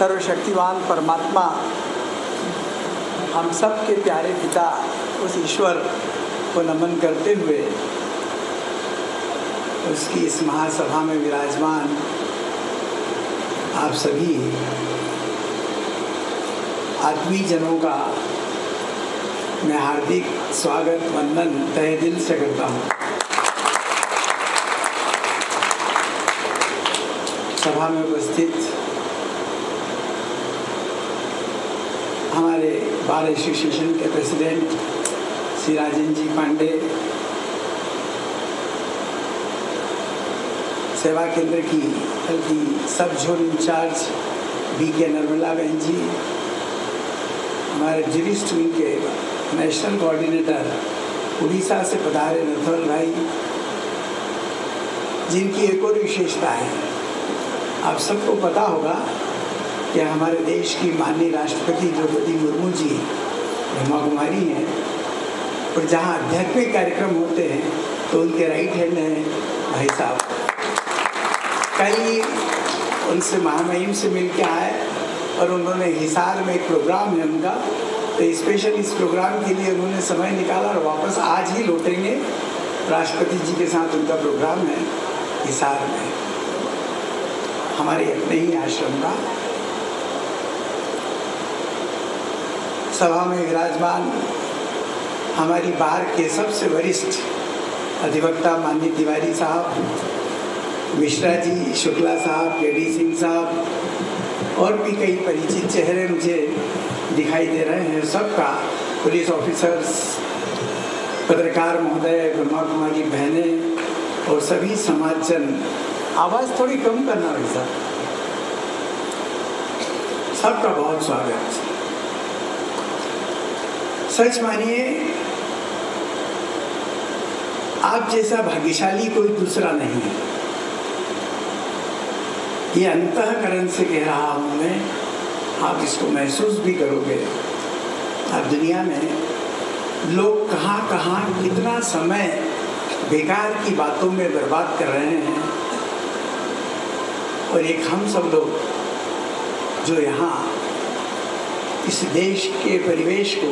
सर्वशक्तिवान परमात्मा, हम सब के प्यारे पिता उस ईश्वर को नमन करते हुए उसकी इस महासभा में विराजमान आप सभी आत्मीय जनों का मैं हार्दिक स्वागत वंदन तहे दिल से करता हूँ। सभा में उपस्थित हमारे बार एसोसिएशन के प्रेसिडेंट श्री राजेंद्र जी पांडे, सेवा केंद्र की सब जोन इंचार्ज BK नर्मला बहन जी, हमारे जूरिस्ट विंग के नेशनल कोऑर्डिनेटर उड़ीसा से पधारे नथुल भाई, जिनकी एक और विशेषता है, आप सबको पता होगा कि हमारे देश की माननीय राष्ट्रपति द्रौपदी मुर्मू जी ब्रह्मा कुमारी हैं, और जहाँ आध्यात्मिक कार्यक्रम होते हैं तो उनके राइट हैंड हैं भाई साहब। कल उनसे महामहिम से मिल के आए और उन्होंने हिसार में एक प्रोग्राम है उनका, तो स्पेशल इस प्रोग्राम के लिए उन्होंने समय निकाला और वापस आज ही लौटेंगे। राष्ट्रपति जी के साथ उनका प्रोग्राम है हिसार में, हमारे अपने ही आश्रम का। सभा में विराजमान हमारी बार के सबसे वरिष्ठ अधिवक्ता माननीय तिवारी साहब, मिश्रा जी, शुक्ला साहब, KD सिंह साहब और भी कई परिचित चेहरे मुझे दिखाई दे रहे हैं। सबका, पुलिस ऑफिसर्स, पत्रकार महोदय, ब्रह्मा कुमारी बहनें और सभी समाजजन, आवाज़ थोड़ी कम करना भाई साहब, सबका बहुत स्वागत। सच मानिए, आप जैसा भाग्यशाली कोई दूसरा नहीं है, ये अंतःकरण से कह रहा हूँ मैं, आप इसको महसूस भी करोगे। अब दुनिया में लोग कहाँ कहाँ कितना समय बेकार की बातों में बर्बाद कर रहे हैं, और एक हम सब लोग जो यहाँ इस देश के परिवेश को,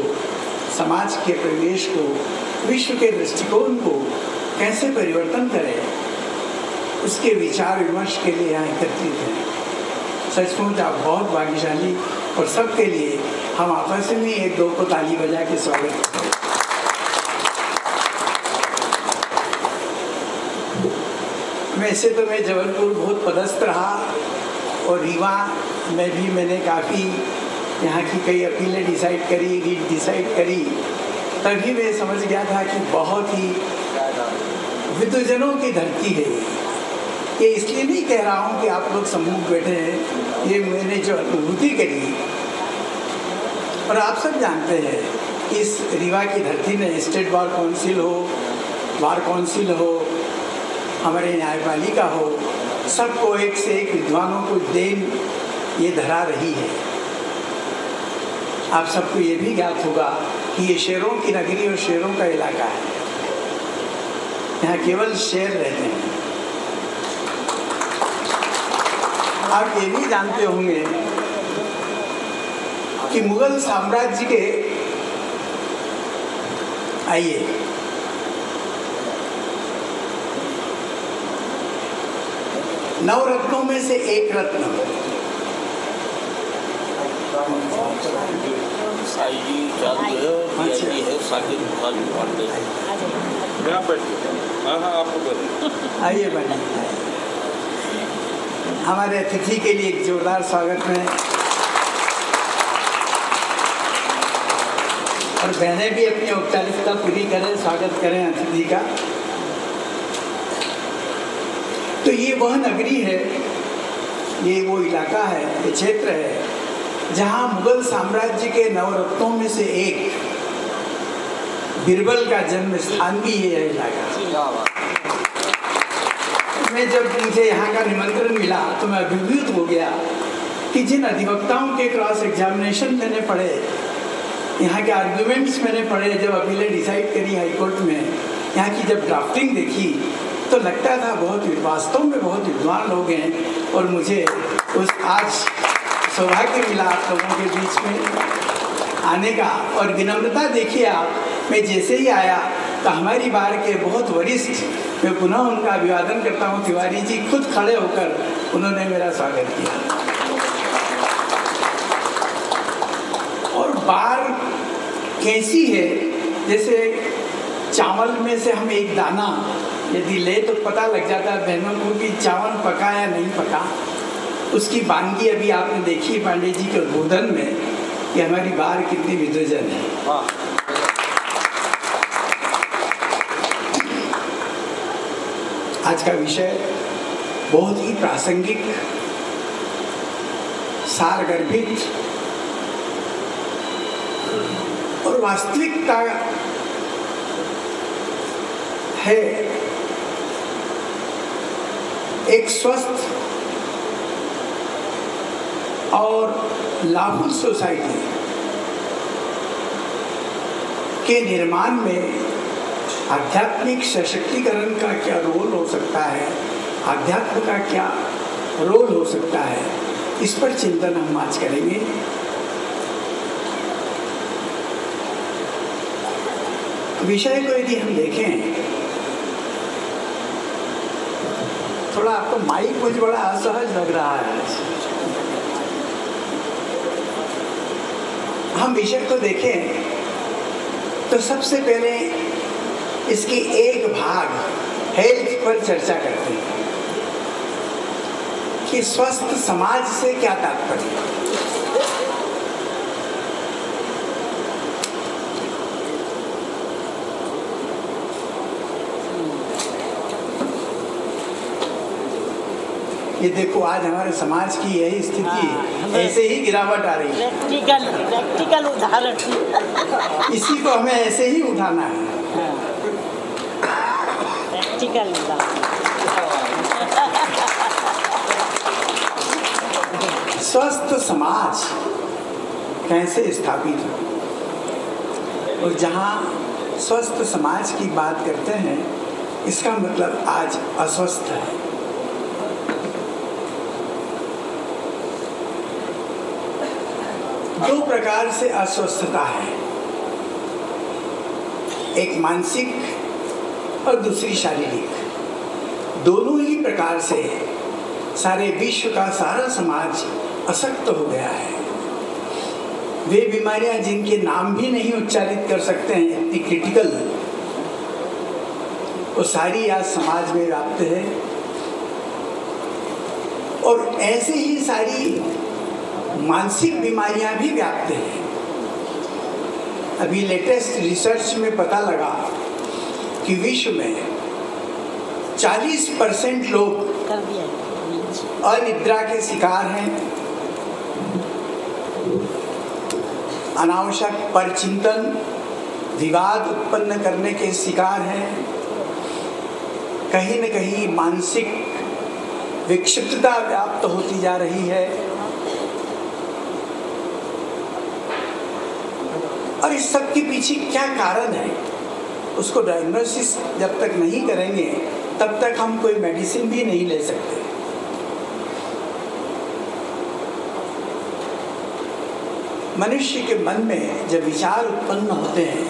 समाज के परिवेश को, विश्व के दृष्टिकोण को कैसे परिवर्तन करें, उसके विचार विमर्श के लिए यहाँ एकत्रित हैं। सचमुच आप बहुत भाग्यशाली, और सबके लिए हम आपस में एक दो को ताली बजा के स्वागत करें। वैसे तो मैं जबलपुर बहुत पदस्थ रहा, और रीवा में भी मैंने काफ़ी यहाँ की कई अपीलें डिसाइड करी, रीट डिसाइड करी, तभी मैं समझ गया था कि बहुत ही विद्वजनों की धरती है। ये इसलिए नहीं कह रहा हूँ कि आप लोग सम्मुख बैठे हैं, ये मैंने जो अनुभूति करी, और आप सब जानते हैं इस रीवा की धरती में स्टेट बार काउंसिल हो, बार काउंसिल हो, हमारे न्यायपालिका हो, सबको एक से एक विद्वानों को देन ये धरा रही है। आप सबको ये भी ज्ञात होगा कि ये शेरों की नगरी और शेरों का इलाका है, यहाँ केवल शेर रहते हैं। आप ये भी जानते होंगे कि मुगल साम्राज्य के, आइए, नवरत्नों में से एक रत्न आइए बने, हमारे अतिथि के लिए एक जोरदार स्वागत है। और बहनें भी अपनी औपचारिकता पूरी करें, स्वागत करें अतिथि का। तो ये वह नगरी है, ये वो इलाका है, ये क्षेत्र है जहाँ मुगल साम्राज्य के नवरत्नों में से एक बीरबल का जन्म स्थान भी ये इलाका। मैं जब मुझे यहाँ का निमंत्रण मिला तो मैं अभिभूत हो गया कि जिन अधिवक्ताओं के क्रॉस एग्जामिनेशन मैंने पढ़े, यहाँ के आर्ग्यूमेंट्स मैंने पढ़े, जब अपीलें डिसाइड करी हाई कोर्ट में, यहाँ की जब ड्राफ्टिंग देखी तो लगता था बहुत वास्तव में बहुत विद्वान लोग हैं। और मुझे उस आज सौभाग्य मिला आप लोगों के बीच में आने का। और विनम्रता देखिए आप, मैं जैसे ही आया तो हमारी बार के बहुत वरिष्ठ, मैं पुनः उनका अभिवादन करता हूँ, तिवारी जी खुद खड़े होकर उन्होंने मेरा स्वागत किया। और बार कैसी है, जैसे चावल में से हम एक दाना यदि ले तो पता लग जाता है बहनों को कि चावल पका या नहीं पका। उसकी वानगी अभी आपने देखी पांडे जी के उद्बोधन में कि हमारी बार कितनी विद्वजन है। आज का विषय बहुत ही प्रासंगिक, सारगर्भित और वास्तविकता है। एक स्वस्थ और लाभुल सोसाइटी के निर्माण में आध्यात्मिक सशक्तिकरण का क्या रोल हो सकता है, आध्यात्म का क्या रोल हो सकता है, इस पर चिंतन हम आज करेंगे। विषय को यदि हम देखें, थोड़ा आपको माइक मुझे बड़ा असहज लग रहा है। हम विषय को देखें तो सबसे पहले इसकी एक भाग हेल्थ पर चर्चा करते हैं कि स्वस्थ समाज से क्या तात्पर्य। ये देखो आज हमारे समाज की यही स्थिति है, ऐसे ही गिरावट आ रही है। प्रैक्टिकल उदाहरण इसी को हमें ऐसे ही उठाना है। प्रैक्टिकल स्वस्थ समाज कैसे स्थापित हो, और जहाँ स्वस्थ समाज की बात करते हैं इसका मतलब आज अस्वस्थ है। दो प्रकार से अस्वस्थता है, एक मानसिक और दूसरी शारीरिक। दोनों ही प्रकार से सारे विश्व का सारा समाज अशक्त हो गया है। वे बीमारियां जिनके नाम भी नहीं उच्चारित कर सकते हैं, इतनी क्रिटिकल, वो सारी आज समाज में व्याप्त है। और ऐसे ही सारी मानसिक बीमारियां भी व्याप्त हैं। अभी लेटेस्ट रिसर्च में पता लगा कि विश्व में 40% लोग अनिद्रा के शिकार हैं, अनावश्यक परचिंतन, विवाद उत्पन्न करने के शिकार हैं, कहीं न कहीं मानसिक विक्षिप्तता व्याप्त होती जा रही है। और इस सब के पीछे क्या कारण है, उसको डायग्नोसिस जब तक नहीं करेंगे तब तक हम कोई मेडिसिन भी नहीं ले सकते। मनुष्य के मन में जब विचार उत्पन्न होते हैं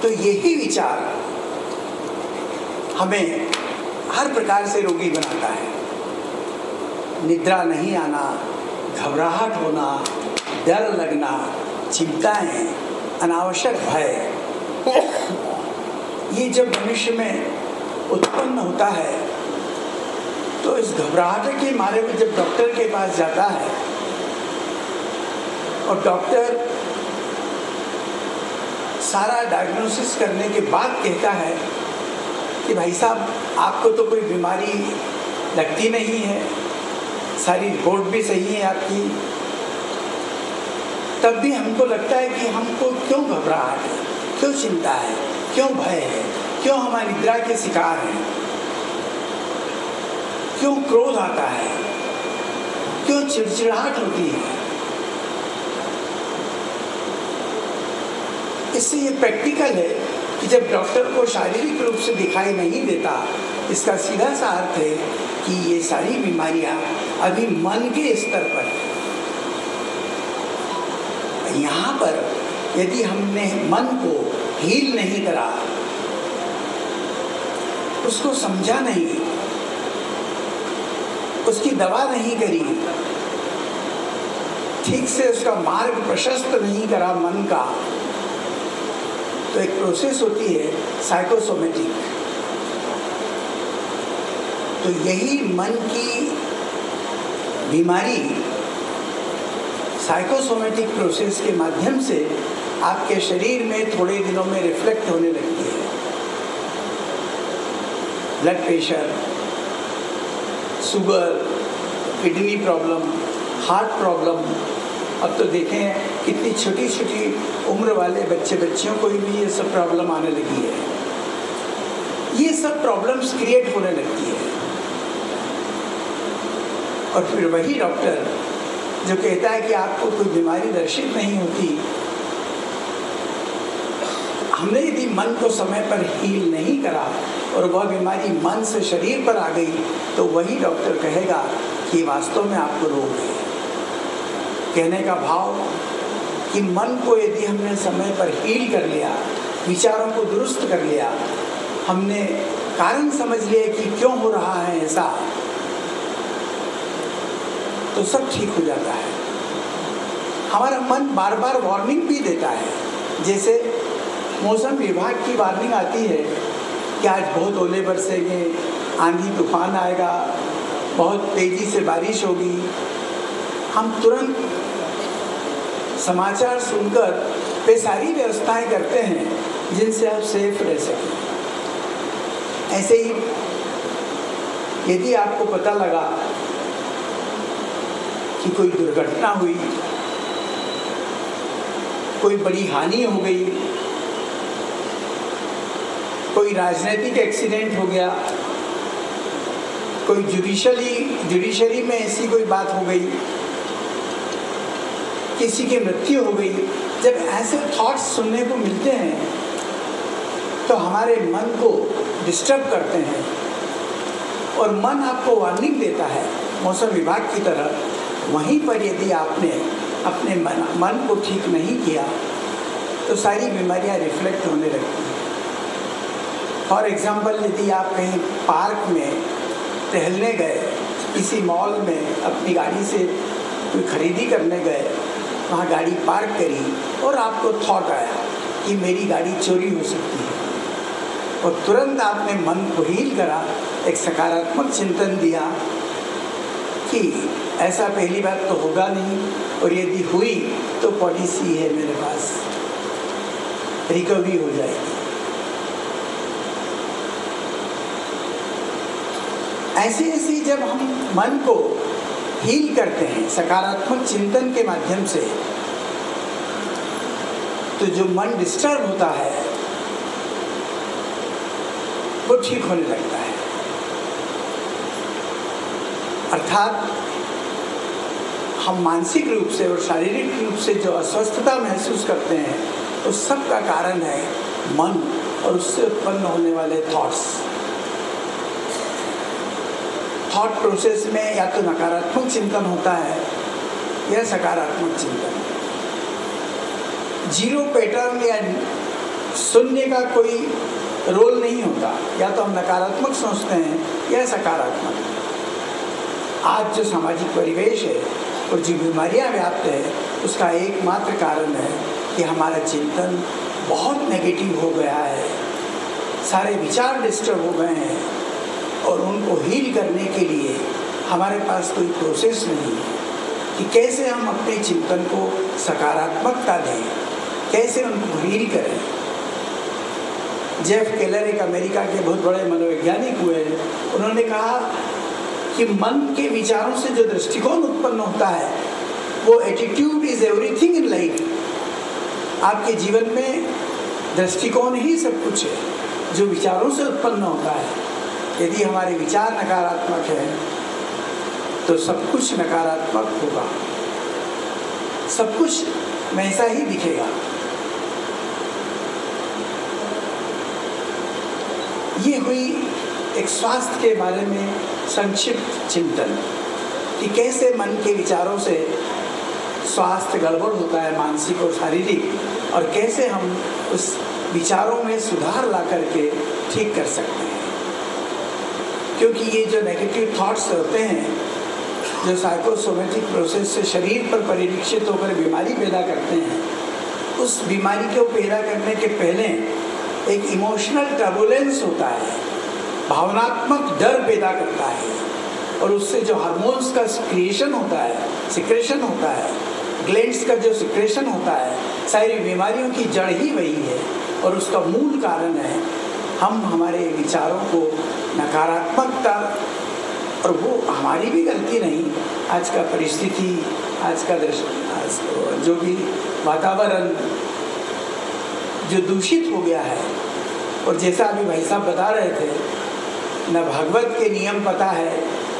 तो यही विचार हमें हर प्रकार से रोगी बनाता है। निद्रा नहीं आना, घबराहट होना, डर लगना, चिंताएं, अनावश्यक भय, ये जब मनुष्य में उत्पन्न होता है तो इस घबराहट के मारे में जब डॉक्टर के पास जाता है और डॉक्टर सारा डायग्नोसिस करने के बाद कहता है कि भाई साहब आपको तो कोई बीमारी लगती नहीं है, सारी रिपोर्ट भी सही है आपकी, तब भी हमको लगता है कि हमको क्यों घबराहट है, क्यों चिंता है, क्यों भय है, क्यों हमारी निद्रा के शिकार हैं, क्यों क्रोध आता है, क्यों चिड़चिड़ाहट होती है। इससे ये प्रैक्टिकल है कि जब डॉक्टर को शारीरिक रूप से दिखाई नहीं देता, इसका सीधा सा अर्थ है कि ये सारी बीमारियां अभी मन के स्तर पर है। यहाँ पर यदि हमने मन को हील नहीं करा, उसको समझा नहीं, उसकी दवा नहीं करी, ठीक से उसका मार्ग प्रशस्त नहीं करा मन का, तो एक प्रोसेस होती है साइकोसोमेटिक। तो यही मन की बीमारी साइकोसोमेटिक प्रोसेस के माध्यम से आपके शरीर में थोड़े दिनों में रिफ्लेक्ट होने लगती है। Blood pressure, sugar, kidney problem, heart problem. अब तो देखें कितनी छोटी छोटी उम्र वाले बच्चियों को भी ये सब प्रॉब्लम आने लगी है। ये सब प्रॉब्लम्स क्रिएट होने लगती है। और फिर वही डॉक्टर जो कहता है कि आपको कोई बीमारी दर्शित नहीं होती, हमने यदि मन को समय पर हील नहीं करा और वह बीमारी मन से शरीर पर आ गई, तो वही डॉक्टर कहेगा कि वास्तव में आपको रोग है। कहने का भाव कि मन को यदि हमने समय पर हील कर लिया, विचारों को दुरुस्त कर लिया, हमने कारण समझ लिया कि क्यों हो रहा है ऐसा, तो सब ठीक हो जाता है। हमारा मन बार बार वार्निंग भी देता है। जैसे मौसम विभाग की वार्निंग आती है कि आज बहुत ओले बरसेंगे, आंधी तूफान आएगा, बहुत तेज़ी से बारिश होगी। हम तुरंत समाचार सुनकर वे सारी व्यवस्थाएं करते हैं जिनसे आप सेफ रह सकें। ऐसे ही यदि आपको पता लगा कि कोई दुर्घटना हुई, कोई बड़ी हानि हो गई, कोई राजनीतिक एक्सीडेंट हो गया, कोई जुडिशरी में ऐसी कोई बात हो गई, किसी की मृत्यु हो गई, जब ऐसे थॉट्स सुनने को मिलते हैं तो हमारे मन को डिस्टर्ब करते हैं और मन आपको वार्निंग देता है मौसम विभाग की तरह। वहीं पर यदि आपने अपने मन को ठीक नहीं किया तो सारी बीमारियां रिफ्लेक्ट होने लगती हैं। फॉर एग्जाम्पल, यदि आप कहीं पार्क में टहलने गए, किसी मॉल में अपनी गाड़ी से कोई खरीदी करने गए, वहाँ गाड़ी पार्क करी और आपको थॉट आया कि मेरी गाड़ी चोरी हो सकती है, और तुरंत आपने मन को हील करा, एक सकारात्मक चिंतन दिया कि ऐसा पहली बात तो होगा नहीं, और यदि हुई तो पॉलिसी है मेरे पास, रिकवरी हो जाएगी। ऐसे ऐसे जब हम मन को हील करते हैं सकारात्मक चिंतन के माध्यम से, तो जो मन डिस्टर्ब होता है वो ठीक होने लगता है। अर्थात हम मानसिक रूप से और शारीरिक रूप से जो अस्वस्थता महसूस करते हैं, उस सब का कारण है मन और उससे उत्पन्न होने वाले थॉट्स। थॉट प्रोसेस में या तो नकारात्मक चिंतन होता है या सकारात्मक चिंतन। जीरो पैटर्न या शून्य का कोई रोल नहीं होता, या तो हम नकारात्मक सोचते हैं या सकारात्मक। आज जो सामाजिक परिवेश है और जो बीमारियां व्याप्त है, उसका एकमात्र कारण है कि हमारा चिंतन बहुत नेगेटिव हो गया है, सारे विचार डिस्टर्ब हो गए हैं, और उनको हील करने के लिए हमारे पास कोई प्रोसेस नहीं है कि कैसे हम अपने चिंतन को सकारात्मकता दें, कैसे उनको हील करें। जेफ केलर एक अमेरिका के बहुत बड़े मनोवैज्ञानिक हुए, उन्होंने कहा कि मन के विचारों से जो दृष्टिकोण उत्पन्न होता है, वो attitude is everything in life. आपके जीवन में दृष्टिकोण ही सब कुछ है, जो विचारों से उत्पन्न होता है। यदि हमारे विचार नकारात्मक है तो सब कुछ नकारात्मक होगा, सब कुछ वैसा ही दिखेगा। ये हुई एक स्वास्थ्य के बारे में संक्षिप्त चिंतन कि कैसे मन के विचारों से स्वास्थ्य गड़बड़ होता है, मानसिक और शारीरिक, और कैसे हम उस विचारों में सुधार ला करके ठीक कर सकते हैं। क्योंकि ये जो नेगेटिव थॉट्स होते हैं, जो साइकोसोमेटिक प्रोसेस से शरीर पर परिलक्षित होकर बीमारी पैदा करते हैं, उस बीमारी को पैदा करने के पहले एक इमोशनल टर्बुलेंस होता है, भावनात्मक डर पैदा करता है, और उससे जो हार्मोन्स का क्रिएशन होता है, सिक्रेशन होता है, ग्लैंड्स का जो सिक्रेशन होता है, सारी बीमारियों की जड़ ही वही है। और उसका मूल कारण है हम हमारे विचारों को नकारात्मकता, और वो हमारी भी गलती नहीं, आज का परिस्थिति, आज का जो भी वातावरण जो दूषित हो गया है, और जैसा अभी भाई साहब बता रहे थे, न भागवत के नियम पता है,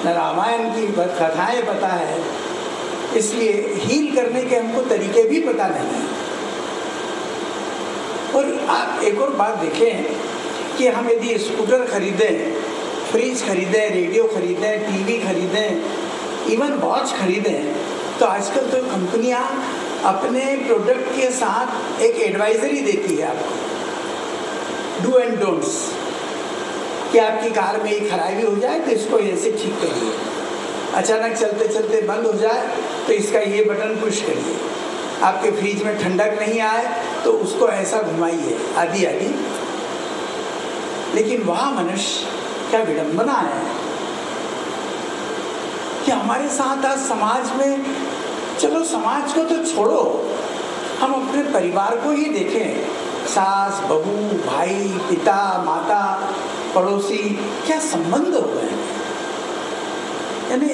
न रामायण की कथाएं पता है, इसलिए हील करने के हमको तरीके भी पता नहीं। और आप एक और बात देखें कि हम यदि स्कूटर खरीदें, फ्रिज खरीदें, रेडियो खरीदें, टीवी खरीदें, इवन वॉच खरीदें, तो आजकल तो कंपनियां अपने प्रोडक्ट के साथ एक एडवाइजरी देती है आपको, डू एंड डोंट्स, कि आपकी कार में ये खराबी हो जाए तो इसको ऐसे ठीक करिए, अचानक चलते चलते बंद हो जाए तो इसका ये बटन पुश करिए, आपके फ्रिज में ठंडक नहीं आए तो उसको ऐसा घुमाइए, आदि आदि। लेकिन वह मनुष्य, क्या विडंबना है कि हमारे साथ आज समाज में, चलो समाज को तो छोड़ो, हम अपने परिवार को ही देखें, सास, बहू, भाई, पिता, माता, पड़ोसी, क्या संबंध हो गए हैं। यानी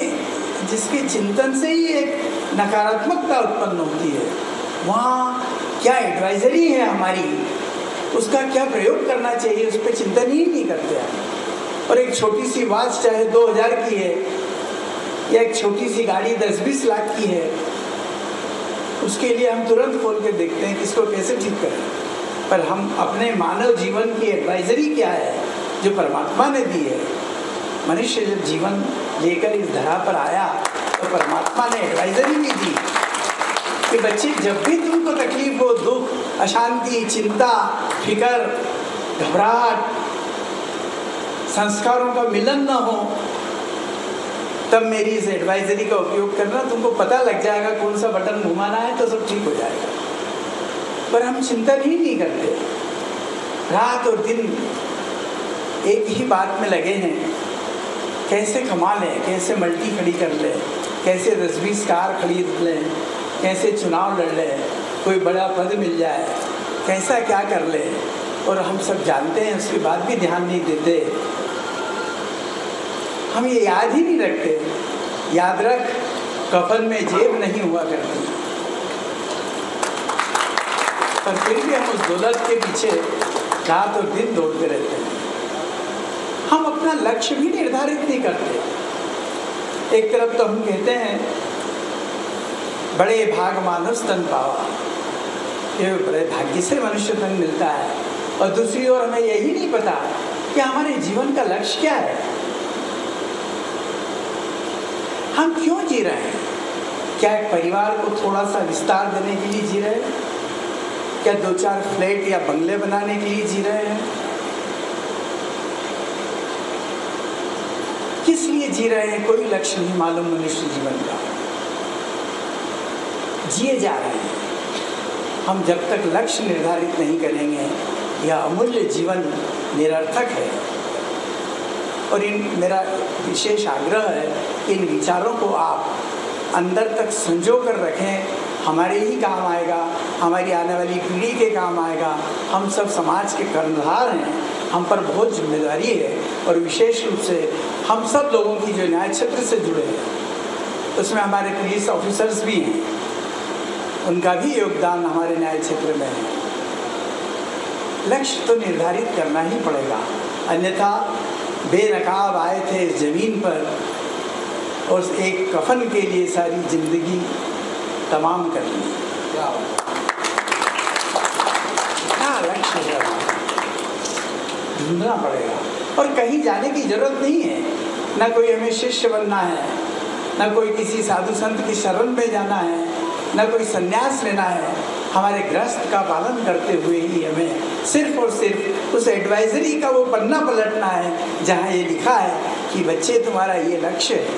जिसके चिंतन से ही एक नकारात्मकता उत्पन्न होती है, वहाँ क्या एडवाइजरी है हमारी, उसका क्या प्रयोग करना चाहिए, उस पर चिंतन ही नहीं करते हैं। और एक छोटी सी वॉच चाहे 2000 की है, या एक छोटी सी गाड़ी 10-20 लाख की है, उसके लिए हम तुरंत खोल के देखते हैं कि इसको कैसे ठीक करें। पर हम अपने मानव जीवन की एडवाइजरी क्या है जो परमात्मा ने दी है। मनुष्य जब जीवन लेकर इस धरा पर आया तो परमात्मा ने एडवाइजरी भी दी कि बच्चे, जब भी तुमको तकलीफ हो, दुख, अशांति, चिंता, फिकर, घबराहट, संस्कारों का मिलन न हो, तब मेरी इस एडवाइजरी का उपयोग करना, तुमको पता लग जाएगा कौन सा बटन घुमाना है तो सब ठीक हो जाएगा। पर हम चिंतन ही नहीं करते, रात और दिन एक ही बात में लगे हैं, कैसे कमा लें, कैसे मल्टी खड़ी कर लें, कैसे 10-20 कार खरीद लें, कैसे चुनाव लड़ लें, कोई बड़ा पद मिल जाए, कैसा क्या कर लें। और हम सब जानते हैं, उसके बाद भी ध्यान नहीं देते, हम ये याद ही नहीं रखते। याद रख, कफन में जेब नहीं हुआ करती, पर फिर भी हम उस दौलत के पीछे रात और दिन दौड़ते रहते हैं। हम अपना लक्ष्य भी निर्धारित नहीं करते। एक तरफ तो हम कहते हैं बड़े भाग मानुष तन पावा, ये बड़े भाग्य से मनुष्य तन मिलता है, और दूसरी ओर हमें यही नहीं पता कि हमारे जीवन का लक्ष्य क्या है, हम क्यों जी रहे हैं। क्या एक परिवार को थोड़ा सा विस्तार देने के लिए जी रहे हैं? क्या 2-4 फ्लैट या बंगले बनाने के लिए जी रहे हैं? किस लिए जी रहे हैं? कोई लक्ष्य नहीं मालूम मनुष्य जीवन का, जिए जा रहे हैं। हम जब तक लक्ष्य निर्धारित नहीं करेंगे, यह अमूल्य जीवन निरर्थक है। और मेरा विशेष आग्रह है कि इन विचारों को आप अंदर तक संजो कर रखें, हमारे ही काम आएगा, हमारी आने वाली पीढ़ी के काम आएगा। हम सब समाज के कर्णधार हैं, हम पर बहुत जिम्मेदारी है, और विशेष रूप से हम सब लोगों की जो न्याय क्षेत्र से जुड़े हैं, उसमें हमारे पुलिस ऑफिसर्स भी हैं, उनका भी योगदान हमारे न्याय क्षेत्र में है। लक्ष्य तो निर्धारित करना ही पड़ेगा, अन्यथा बेनकाब आए थे इस जमीन पर और एक कफन के लिए सारी जिंदगी तमाम कर ली। क्या लक्ष्य है? ढूंढना पड़ेगा। और कहीं जाने की जरूरत नहीं है, ना कोई हमें शिष्य बनना है, ना कोई किसी साधु संत की शरण में जाना है, ना कोई संन्यास लेना है। हमारे गृहस्थ का पालन करते हुए ही हमें सिर्फ और सिर्फ उस एडवाइजरी का वो पन्ना पलटना है जहाँ ये लिखा है कि बच्चे तुम्हारा ये लक्ष्य है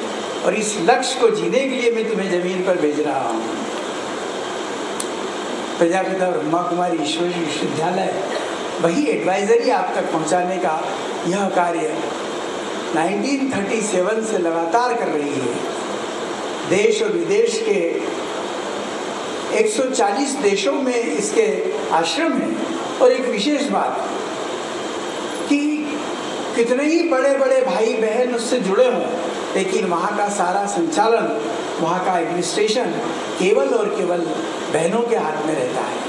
और इस लक्ष्य को जीने के लिए मैं तुम्हें जमीन पर भेज रहा हूँ। प्रजापिता ब्रह्मा कुमारी ईश्वरी विश्वविद्यालय वही एडवाइजरी आप तक पहुँचाने का यह कार्य 1937 से लगातार कर रही है। देश और विदेश के 140 देशों में इसके आश्रम हैं। और एक विशेष बात कि कितने ही बड़े बड़े भाई बहन उससे जुड़े हों, लेकिन वहाँ का सारा संचालन, वहाँ का एडमिनिस्ट्रेशन केवल और केवल बहनों के हाथ में रहता है।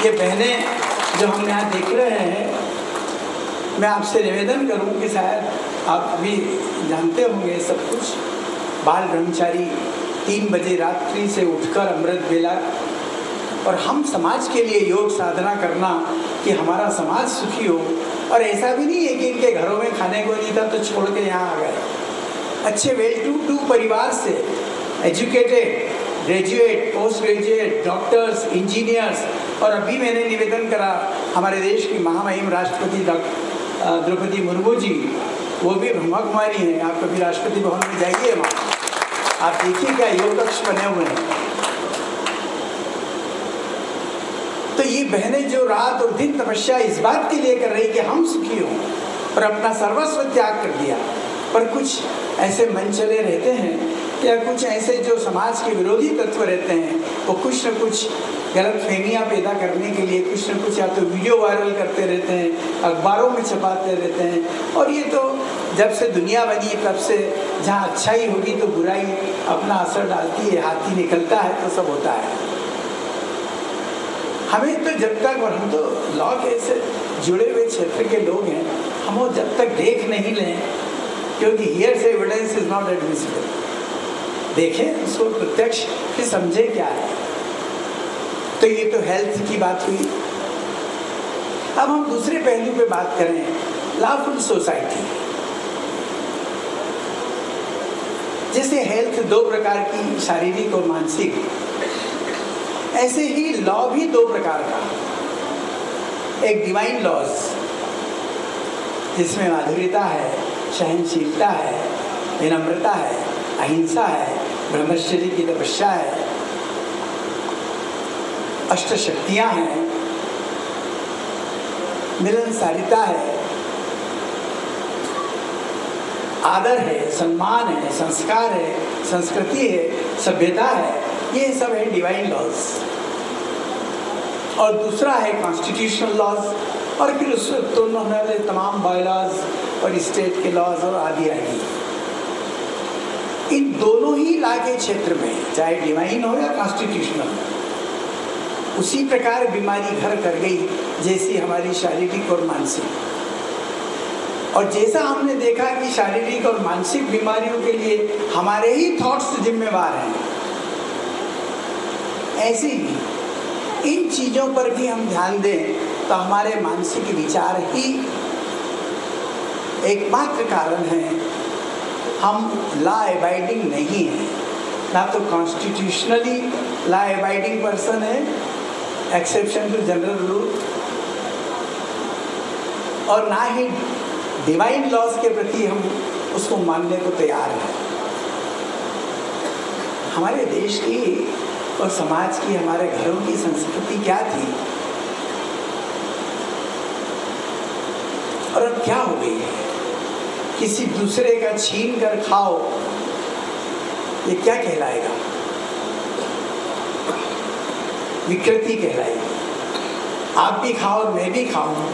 ये बहनें जो हम यहाँ देख रहे हैं, मैं आपसे निवेदन करूँ कि शायद आप भी जानते होंगे सब कुछ। बाल ब्रह्मचारी 3 बजे रात्रि से उठकर अमृत बेला, और हम समाज के लिए योग साधना करना कि हमारा समाज सुखी हो। और ऐसा भी नहीं है कि इनके घरों में खाने को नहीं था तो छोड़ के यहाँ आ गए। अच्छे वेल टू डू परिवार से educated, graduate, post graduate, doctors, engineers, और अभी मैंने निवेदन करा हमारे देश की महामहिम राष्ट्रपति द्रौपदी मुर्मू जी, वो भी ब्रह्मा कुमारी हैं। आप कभी राष्ट्रपति भवन में जाइए, वहाँ आप देखिए क्या योग कक्ष बने हुए हैं। तो ये बहनें जो रात और दिन तपस्या इस बात के लिए कर रही कि हम सुखी हों और अपना सर्वस्व त्याग कर दिया। पर कुछ ऐसे मन चले रहते हैं या कुछ ऐसे जो समाज के विरोधी तत्व रहते हैं, वो कुछ न कुछ गलत फहमियाँ पैदा करने के लिए कुछ न कुछ या तो वीडियो वायरल करते रहते हैं, अखबारों में छपाते रहते हैं। और ये तो जब से दुनिया बनी तब से जहाँ अच्छाई होगी तो बुराई अपना असर डालती है, हाथी निकलता है तो सब होता है। हमें तो जब तक, और हम तो लॉ के से जुड़े हुए क्षेत्र के लोग हैं, हम वो जब तक देख नहीं लें, क्योंकि हियर से एविडेंस इज नॉट एडमिसिबल, देखें उसको प्रत्यक्ष, फिर समझे क्या है। तो ये तो हेल्थ की बात हुई। अब हम दूसरे पहलू पे बात करें, लॉफुल सोसाइटी। जैसे हेल्थ 2 प्रकार की, शारीरिक और मानसिक, ऐसे ही लॉ भी 2 प्रकार का। एक डिवाइन लॉज जिसमें माधुर्यता है, सहनशीलता है, विनम्रता है, अहिंसा है, ब्रह्मचर्य की तपस्या है, अष्टशक्तियाँ हैं, मिलनसारिता है, आदर है, सम्मान है, संस्कार है, संस्कृति है, सभ्यता है। ये सब है डिवाइन लॉज। और दूसरा है कॉन्स्टिट्यूशनल लॉज, और फिर उससे तो उन्होंने तमाम बायलॉज और स्टेट के लॉज और आदि आदि। इन दोनों ही लॉ के क्षेत्र में, चाहे डिवाइन हो या कॉन्स्टिट्यूशनल, उसी प्रकार बीमारी घर कर गई जैसी हमारी शारीरिक और मानसिक। और जैसा हमने देखा कि शारीरिक और मानसिक बीमारियों के लिए हमारे ही थॉट्स जिम्मेवार हैं, ऐसे ही इन चीज़ों पर भी हम ध्यान दें तो हमारे मानसिक विचार ही एकमात्र कारण है। हम लॉ अबाइडिंग नहीं हैं, ना तो कॉन्स्टिट्यूशनली लॉ अबाइडिंग पर्सन है, एक्सेप्शन टू जनरल रूल, और ना ही डिवाइन लॉज के प्रति हम उसको मानने को तैयार हैं। हमारे देश की और समाज की, हमारे घरों की संस्कृति क्या थी और अब क्या हो गई है? किसी दूसरे का छीन कर खाओ, ये क्या कहलाएगा? विकृति कहलाएगी। आप भी खाओ और मैं भी खाऊं,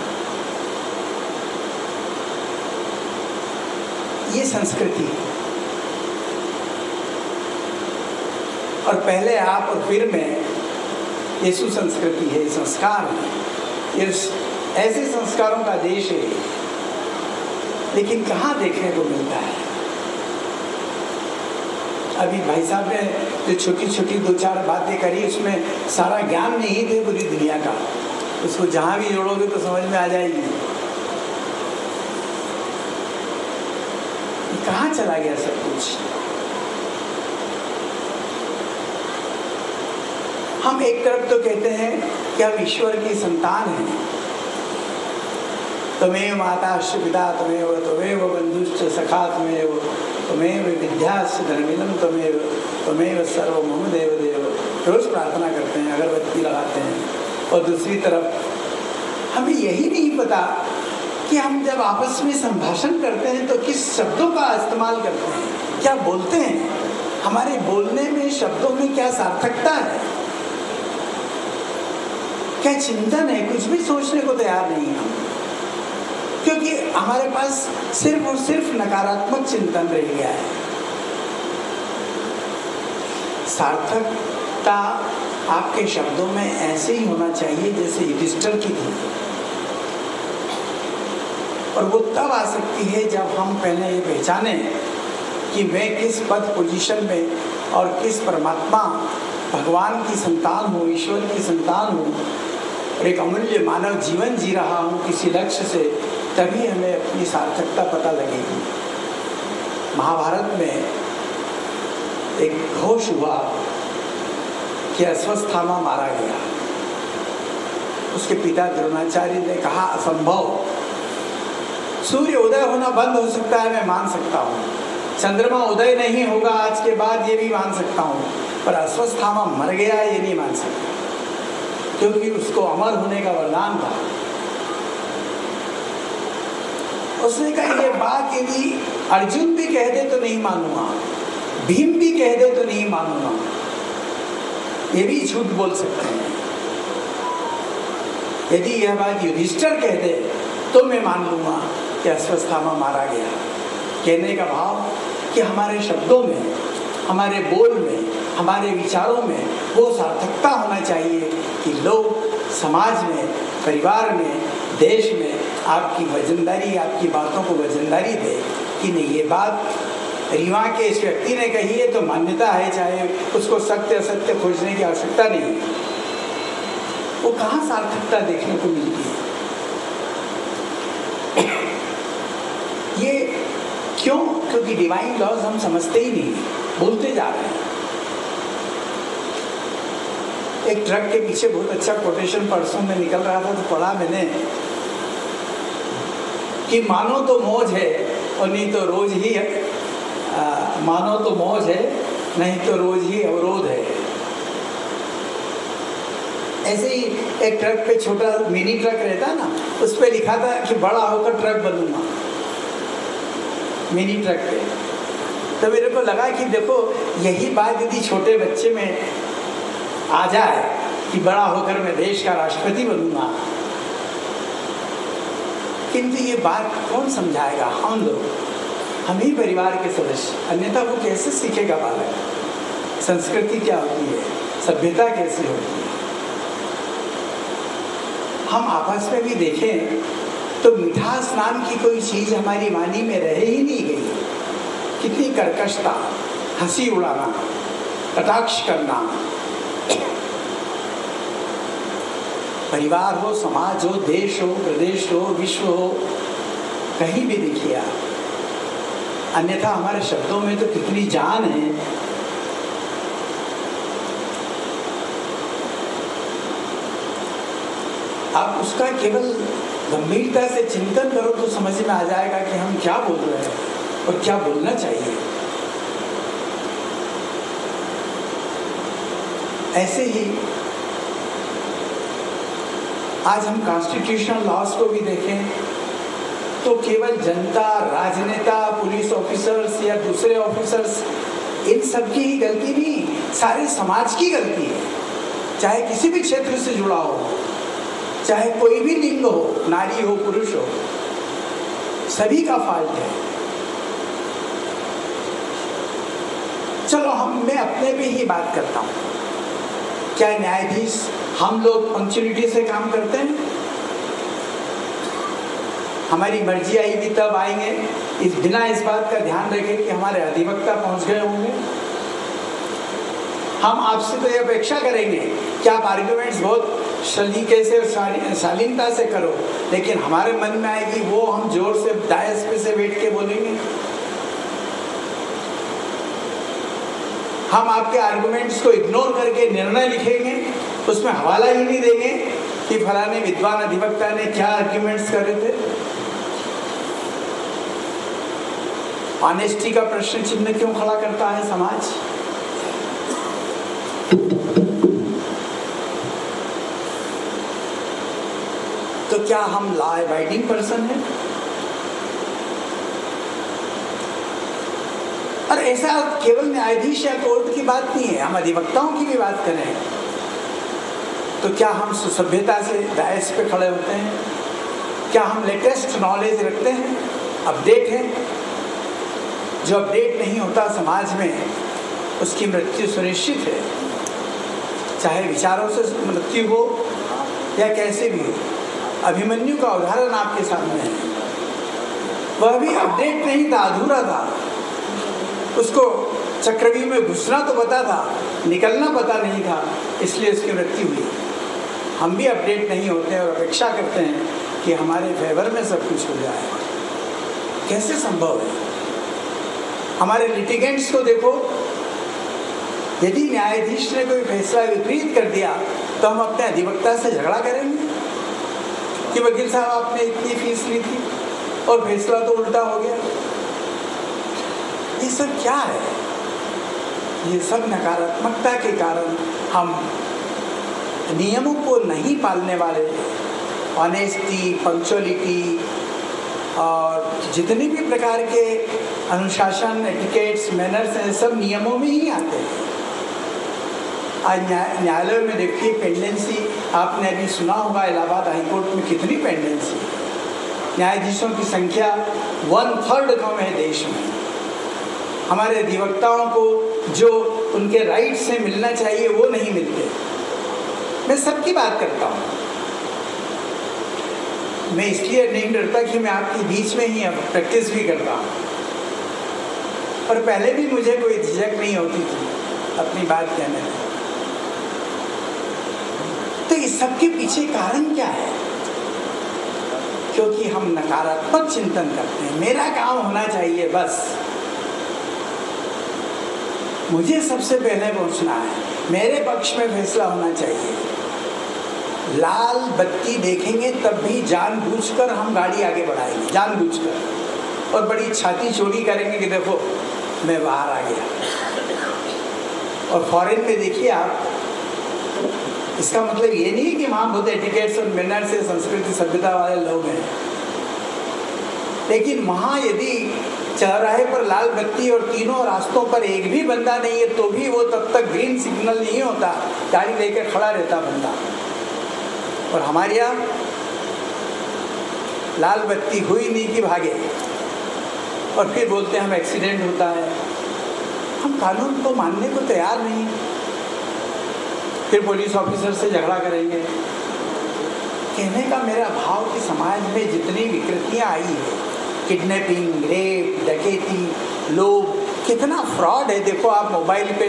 ये संस्कृति। और पहले आप और फिर मैं, ये सुसंस्कृति है, संस्कार है, ये ऐसे संस्कारों का देश है। लेकिन कहाँ देखने को मिलता है? अभी भाई साहब ने जो छोटी छोटी 2-4 बातें करी, उसमें सारा ज्ञान नहीं थे पूरी दुनिया का, उसको जहाँ भी जोड़ोगे तो समझ में आ जाएगी। कहाँ चला गया सब कुछ? हम एक तरफ तो कहते हैं कि हम ईश्वर की संतान हैं, त्वमेव माताश्च पिता त्वमेव बंधुश्च सखा त्वमेव विद्याश्च धर्मिणं त्वमेव सर्वं मम देव। रोज प्रार्थना करते हैं, अगरबत्ती लगाते हैं। और दूसरी तरफ हमें यही नहीं पता कि हम जब आपस में संभाषण करते हैं तो किस शब्दों का इस्तेमाल करते हैं, क्या बोलते हैं, हमारे बोलने में शब्दों में क्या सार्थकता है, क्या चिंतन है। कुछ भी सोचने को तैयार नहीं है हम, क्योंकि हमारे पास सिर्फ और सिर्फ नकारात्मक चिंतन रह गया है। सार्थकता आपके शब्दों में ऐसे ही होना चाहिए जैसे युधिष्ठिर की थी, और वो तब आ सकती है जब हम पहले ये पहचाने कि मैं किस पद पोजीशन में और किस परमात्मा भगवान की संतान हूँ, ईश्वर की संतान हूँ, और एक अमूल्य मानव जीवन जी रहा हूँ किसी लक्ष्य से। तभी हमें अपनी सार्थकता पता लगेगी। महाभारत में एक घोष हुआ कि अश्वत्थामा मारा गया। उसके पिता द्रोणाचार्य ने कहा असंभव, सूर्य उदय होना बंद हो सकता है, मैं मान सकता हूँ, चंद्रमा उदय नहीं होगा आज के बाद, ये भी मान सकता हूँ, पर अश्वत्थामा मर गया ये नहीं मान सकता, क्योंकि उसको अमर होने का वरदान था। उसने कहा ये बात यदि अर्जुन भी कह दे तो नहीं मानूंगा, भीम भी कह दे तो नहीं मानूंगा, ये भी झूठ बोल सकते हैं। यदि यह बात युधिष्ठिर कह दे तो मैं मान लूंगा कि अश्वत्थामा मारा गया। कहने का भाव कि हमारे शब्दों में, हमारे बोल में, हमारे विचारों में वो सार्थकता होना चाहिए कि लोग समाज में, परिवार में, देश में आपकी वजनदारी, आपकी बातों को वजनदारी दे कि नहीं ये बात रीवा के इस व्यक्ति ने कही है तो मान्यता है, चाहे उसको सत्य असत्य खोजने की आवश्यकता नहीं है। वो कहाँ सार्थकता देखने को मिलती है? ये क्यों? क्योंकि डिवाइन लॉज हम समझते ही नहीं, बोलते जा रहे हैं। एक ट्रक के पीछे बहुत अच्छा कोटेशन परसों में निकल रहा था तो पढ़ा मैंने कि मानो तो मौज है और नहीं तो रोज ही है, मानो तो मौज है नहीं तो रोज ही अवरोध है। ऐसे ही एक ट्रक पे छोटा मिनी ट्रक रहता है ना, उस पे लिखा था कि बड़ा होकर ट्रक बनूंगा, मिनी ट्रक पे। तो मेरे को लगा कि देखो यही बात यदि छोटे बच्चे में आ जाए कि बड़ा होकर मैं देश का राष्ट्रपति बनूंगा, किंतु ये बात कौन समझाएगा? हम लोग, हम ही परिवार के सदस्य, अन्यथा वो कैसे सीखेगा बालक? संस्कृति क्या होती है, सभ्यता कैसी होती है? हम आपस में भी देखें तो मिठास नाम की कोई चीज हमारी वाणी में रह ही नहीं गई। कितनी कर्कशता, हंसी उड़ाना, कटाक्ष करना, परिवार हो, समाज हो, देश हो, प्रदेश हो, विश्व हो, कहीं भी देखिए आप। अन्यथा हमारे शब्दों में तो कितनी जान है। आप उसका केवल गंभीरता से चिंतन करो तो समझ में आ जाएगा कि हम क्या बोल रहे हैं और क्या बोलना चाहिए। ऐसे ही आज हम कॉन्स्टिट्यूशनल लॉज को भी देखें तो केवल जनता, राजनेता, पुलिस ऑफिसर्स या दूसरे ऑफिसर्स, इन सब की ही गलती नहीं, सारे समाज की गलती है। चाहे किसी भी क्षेत्र से जुड़ा हो, चाहे कोई भी लिंग हो, नारी हो, पुरुष हो, सभी का फॉल्ट है। चलो मैं अपने पे ही बात करता हूँ। क्या न्यायाधीश हम लोग पंक्चुअलिटी से काम करते हैं? हमारी मर्जी आई भी तब आएंगे, बिना इस बात का ध्यान रखें कि हमारे अधिवक्ता पहुंच गए होंगे। हम आपसे तो ये अपेक्षा करेंगे कि आप आर्ग्यूमेंट्स बहुत सलीके से शालीनता से करो, लेकिन हमारे मन में आएगी वो हम जोर से डायस पे से बैठ के बोलेंगे। हम आपके आर्गुमेंट्स को इग्नोर करके निर्णय लिखेंगे, उसमें हवाला ही नहीं देंगे कि फलाने विद्वान अधिवक्ता ने क्या आर्ग्यूमेंट्स करे थे। ऑनेस्टी का प्रश्न चिन्ह क्यों खड़ा करता है समाज? तो क्या हम लॉ अबाइडिंग पर्सन हैं? और ऐसा केवल न्यायाधीश या कोर्ट की बात नहीं है, हम अधिवक्ताओं की भी बात करें तो क्या हम सुसभ्यता से डायस पे खड़े होते हैं? क्या हम लेटेस्ट नॉलेज रखते हैं, अपडेट हैं? जो अपडेट नहीं होता समाज में उसकी मृत्यु सुनिश्चित है, चाहे विचारों से मृत्यु हो या कैसे भी हो। अभिमन्यु का उदाहरण आपके सामने है, वह भी अपडेट नहीं था, अधूरा था। उसको चक्रव्यूह में घुसना तो पता था, निकलना पता नहीं था, इसलिए उसकी मृत्यु हुई। हम भी अपडेट नहीं होते और अपेक्षा करते हैं कि हमारे फेवर में सब कुछ हो जाए। कैसे संभव है? हमारे लिटिगेंट्स को देखो, यदि न्यायाधीश ने कोई फैसला विपरीत कर दिया तो हम अपने अधिवक्ता से झगड़ा करेंगे कि वकील साहब आपने इतनी फीस ली थी और फैसला तो उल्टा हो गया। ये सब क्या है? ये सब नकारात्मकता के कारण हम नियमों को नहीं पालने वाले, ऑनेस्टी, पंक्चुअलिटी और जितने भी प्रकार के अनुशासन, एटिकेट्स, मैनर्स हैं, सब नियमों में ही आते हैं। आज न्यायालय में देखिए पेंडेंसी, आपने अभी सुना होगा इलाहाबाद हाईकोर्ट में कितनी पेंडेंसी, न्यायाधीशों की संख्या 1/3 कम है देश में। हमारे अधिवक्ताओं को जो उनके राइट से मिलना चाहिए वो नहीं मिलते। मैं सबकी बात करता हूँ, मैं इसलिए नहीं डरता कि मैं आपके बीच में ही अब प्रैक्टिस भी करता हूँ, और पहले भी मुझे कोई झिझक नहीं होती थी अपनी बात कहने में। तो इस सब के पीछे कारण क्या है? क्योंकि हम नकारात्मक चिंतन करते हैं, मेरा काम होना चाहिए, बस मुझे सबसे पहले पहुंचना है, मेरे पक्ष में फैसला होना चाहिए। लाल बत्ती देखेंगे तब भी जानबूझकर हम गाड़ी आगे बढ़ाएंगे, जानबूझकर, और बड़ी छाती चौड़ी करेंगे कि देखो मैं बाहर आ गया। और फॉरेन में देखिए आप, इसका मतलब ये नहीं कि वहाँ बहुत एटिकेट्स और मैनर्स से संस्कृति सभ्यता वाले लोग हैं, लेकिन वहाँ यदि चौराहे पर लाल बत्ती और तीनों रास्तों पर एक भी बंदा नहीं है तो भी वो तब तक ग्रीन सिग्नल नहीं होता, गाड़ी लेकर खड़ा रहता बंदा। और हमारे यहाँ लाल बत्ती हुई नहीं कि भागे, और फिर बोलते हैं हम एक्सीडेंट होता है। हम कानून को मानने को तैयार नहीं, फिर पुलिस ऑफिसर से झगड़ा करेंगे। कहने का मेरा भाव कि समाज में जितनी विकृतियाँ आई है, किडनैपिंग, रेप, डकैती, लोग, कितना फ्रॉड है, देखो आप मोबाइल पे।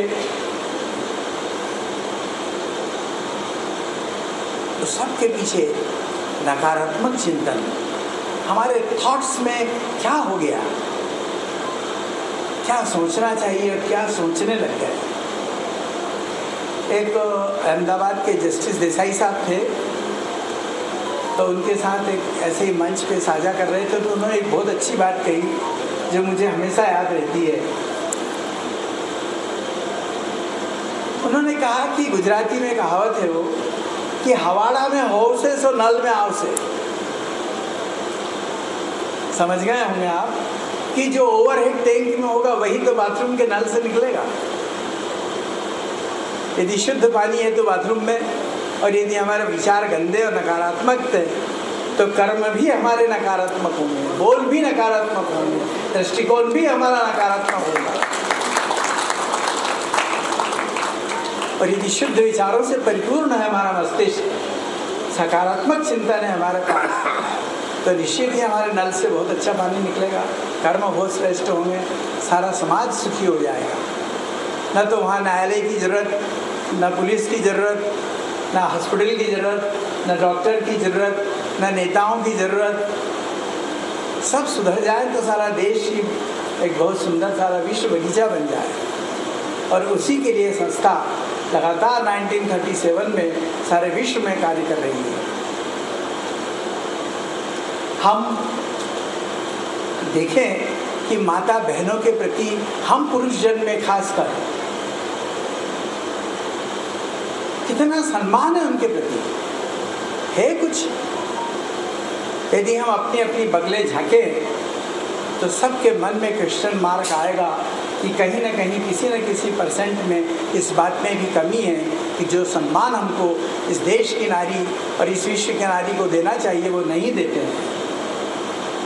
तो सबके पीछे नकारात्मक चिंतन, हमारे थॉट्स में क्या हो गया, क्या सोचना चाहिए और क्या सोचने लग गए। एक अहमदाबाद के जस्टिस देसाई साहब थे, तो उनके साथ एक ऐसे ही मंच पे साझा कर रहे थे, तो उन्होंने एक बहुत अच्छी बात कही जो मुझे हमेशा याद रहती है। उन्होंने कहा कि गुजराती में कहावत है वो कि हवाड़ा में हो से सो नल में आओ से। समझ गए होंगे आप कि जो ओवरहेड टैंक में होगा वही तो बाथरूम के नल से निकलेगा। यदि शुद्ध पानी है तो बाथरूम में, और यदि हमारे विचार गंदे और नकारात्मक थे तो कर्म भी हमारे नकारात्मक होंगे, बोल भी नकारात्मक होंगे, दृष्टिकोण भी हमारा नकारात्मक होगा। और यदि शुद्ध विचारों से परिपूर्ण है हमारा मस्तिष्क, सकारात्मक चिंतन है हमारे पास, तो निश्चित ही हमारे नल से बहुत अच्छा पानी निकलेगा, कर्म बहुत श्रेष्ठ होंगे, सारा समाज सुखी हो जाएगा। न तो वहाँ न्यायालय की ज़रूरत, न पुलिस की ज़रूरत, ना हॉस्पिटल की ज़रूरत, ना डॉक्टर की ज़रूरत, ना नेताओं की ज़रूरत। सब सुधर जाए तो सारा देश ही एक बहुत सुंदर सारा विश्व बगीचा बन जाए। और उसी के लिए संस्था लगातार 1937 में सारे विश्व में कार्य कर रही है। हम देखें कि माता बहनों के प्रति हम पुरुष जन में खासकर कितना सम्मान है उनके प्रति है। कुछ यदि हम अपनी अपनी बगले झांकें तो सबके मन में क्वेश्चन मार्क आएगा कि कहीं ना कहीं किसी न किसी परसेंट में इस बात में भी कमी है कि जो सम्मान हमको इस देश की नारी और इस विश्व की नारी को देना चाहिए वो नहीं देते हैं।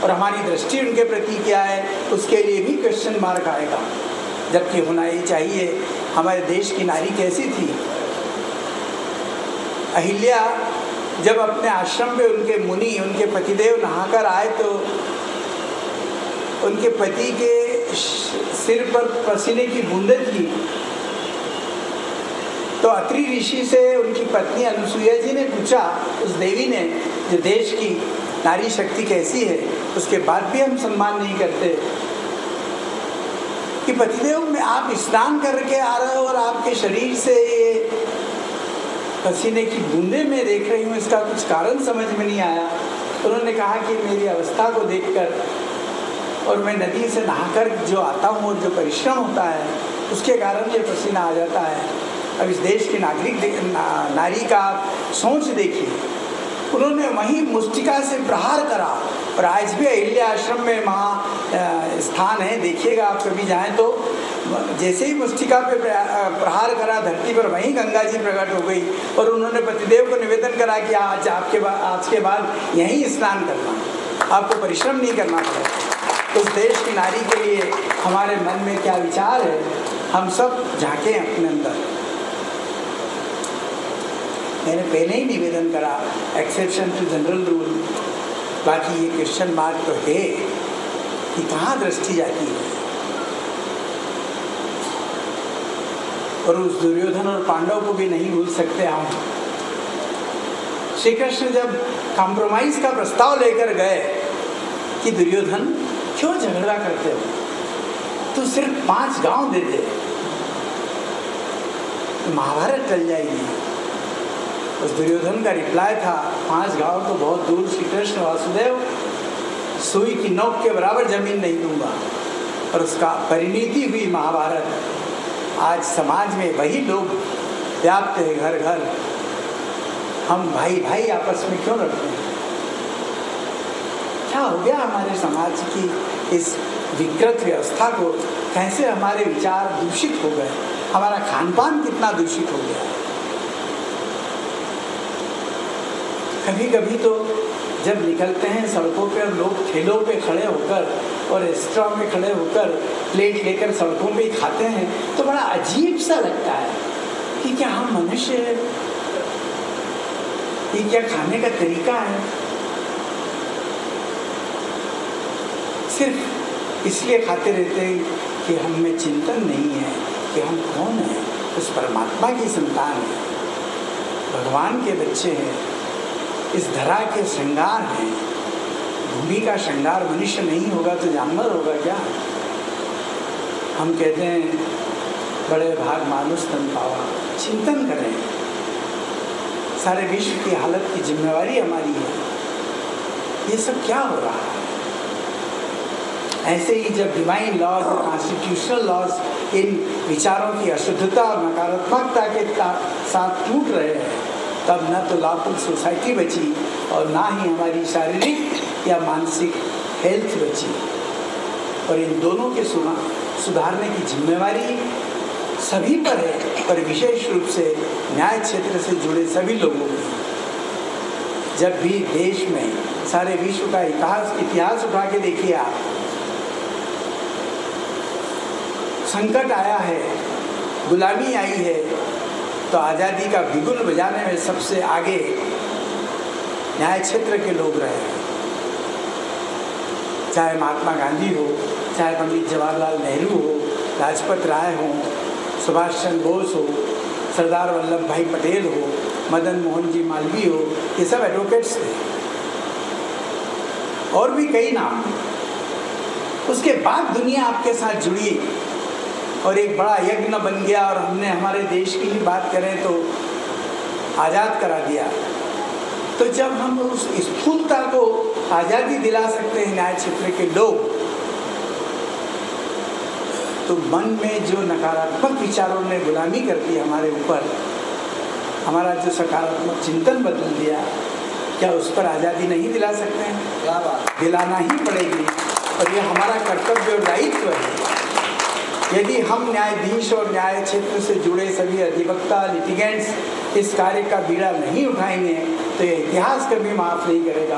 और हमारी दृष्टि उनके प्रति क्या है उसके लिए भी क्वेश्चन मार्क आएगा। जबकि होना ही चाहिए हमारे देश की नारी कैसी थी। अहिल्या जब अपने आश्रम में उनके मुनि उनके पतिदेव नहाकर आए तो उनके पति के सिर पर पसीने की बूंदें थी। तो अत्रि ऋषि से उनकी पत्नी अनुसुईया जी ने पूछा, उस देवी ने, जो देश की नारी शक्ति कैसी है, उसके बाद भी हम सम्मान नहीं करते कि पतिदेव में आप स्नान करके आ रहे हो और आपके शरीर से ये पसीने की बूंदें मैं देख रही हूँ, इसका कुछ कारण समझ में नहीं आया। उन्होंने कहा कि मेरी अवस्था को देखकर और मैं नदी से नहाकर जो आता हूँ और जो परिश्रम होता है उसके कारण ये पसीना आ जाता है। अब इस देश की नारी का सोच देखिए, उन्होंने वहीं मुष्टिका से प्रहार करा। और आज भी अहिल्या आश्रम में वहाँ स्थान है, देखिएगा आप कभी जाएं तो। जैसे ही मुष्टिका पे प्रहार करा धरती पर, वहीं गंगा जी प्रकट हो गई और उन्होंने पतिदेव को निवेदन करा कि आज के बाद यहीं स्नान करना, आपको परिश्रम नहीं करना पड़ेगा। उस देश की नारी के लिए हमारे मन में क्या विचार है, हम सब झांकें अपने अंदर। मैंने पहले ही निवेदन करा, एक्सेप्शन टू जनरल रूल। बाकी ये क्वेश्चन मार्क तो है कि कहाँ दृष्टि जाती है। और उस दुर्योधन और पांडव को भी नहीं भूल सकते हम। श्री कृष्ण जब कॉम्प्रोमाइज का प्रस्ताव लेकर गए कि दुर्योधन क्यों झगड़ा करते हो, तो सिर्फ 5 गांव दे दे, महाभारत टल जाएगी। उस दुर्योधन का रिप्लाई था, 5 गांव तो बहुत दूर, श्री कृष्ण वासुदेव, सुई की नोक के बराबर जमीन नहीं दूंगा। और उसका परिणति हुई महाभारत। आज समाज में वही लोग व्याप्त है, घर घर। हम भाई भाई आपस में क्यों लड़ते हैं? क्या हो गया हमारे समाज की इस विकृत व्यवस्था को? कैसे हमारे विचार दूषित हो गए, हमारा खान पान कितना दूषित हो गया। कभी कभी तो जब निकलते हैं सड़कों पे और लोग ठेलों पे खड़े होकर और रेस्टोरेंट में खड़े होकर प्लेट लेकर सड़कों पे ही खाते हैं तो बड़ा अजीब सा लगता है कि क्या हम मनुष्य हैं? ये क्या खाने का तरीका है? सिर्फ इसलिए खाते रहते हैं कि हम में चिंतन नहीं है कि हम कौन हैं, उस परमात्मा की संतान है, भगवान के बच्चे हैं, इस धरा के श्रृंगार हैं। भूमि का श्रृंगार मनुष्य नहीं होगा तो जानवर होगा क्या? हम कहते हैं बड़े भाग मानुष तन पावा। चिंतन करें, सारे विश्व की हालत की जिम्मेवारी हमारी है। ये सब क्या हो रहा है? ऐसे ही जब डिवाइन लॉज और कॉन्स्टिट्यूशनल लॉज इन विचारों की अशुद्धता और नकारात्मकता के साथ टूट रहे हैं, तब न तो लॉफुल सोसाइटी बची और ना ही हमारी शारीरिक या मानसिक हेल्थ बची। और इन दोनों के सुधारने की जिम्मेवारी सभी पर है, पर विशेष रूप से न्याय क्षेत्र से जुड़े सभी लोगों की। जब भी देश में सारे विश्व का इतिहास उठा के देखिए आप, संकट आया है, गुलामी आई है, तो आज़ादी का बिगुल बजाने में सबसे आगे न्याय क्षेत्र के लोग रहे हैं। चाहे महात्मा गांधी हो, चाहे पंडित जवाहरलाल नेहरू हो, लाजपत राय हो, सुभाष चंद्र बोस हो, सरदार वल्लभ भाई पटेल हो, मदन मोहन जी मालवीय हो, ये सब एडवोकेट्स थे, और भी कई नाम। उसके बाद दुनिया आपके साथ जुड़ी और एक बड़ा यज्ञ बन गया, और हमने हमारे देश की ही बात करें तो आज़ाद करा दिया। तो जब हम उस स्थूलता को आज़ादी दिला सकते हैं न्याय क्षेत्र के लोग, तो मन में जो नकारात्मक विचारों ने गुलामी कर दी हमारे ऊपर, हमारा जो सकारात्मक चिंतन बदल दिया, क्या उस पर आज़ादी नहीं दिला सकते हैं? दिलाना ही पड़ेगी, और ये हमारा कर्तव्य और दायित्व है। यदि हम न्यायाधीश और न्याय क्षेत्र से जुड़े सभी अधिवक्ता, लिटिगेंट्स इस कार्य का बीड़ा नहीं उठाएंगे, तो ये इतिहास कभी माफ़ नहीं करेगा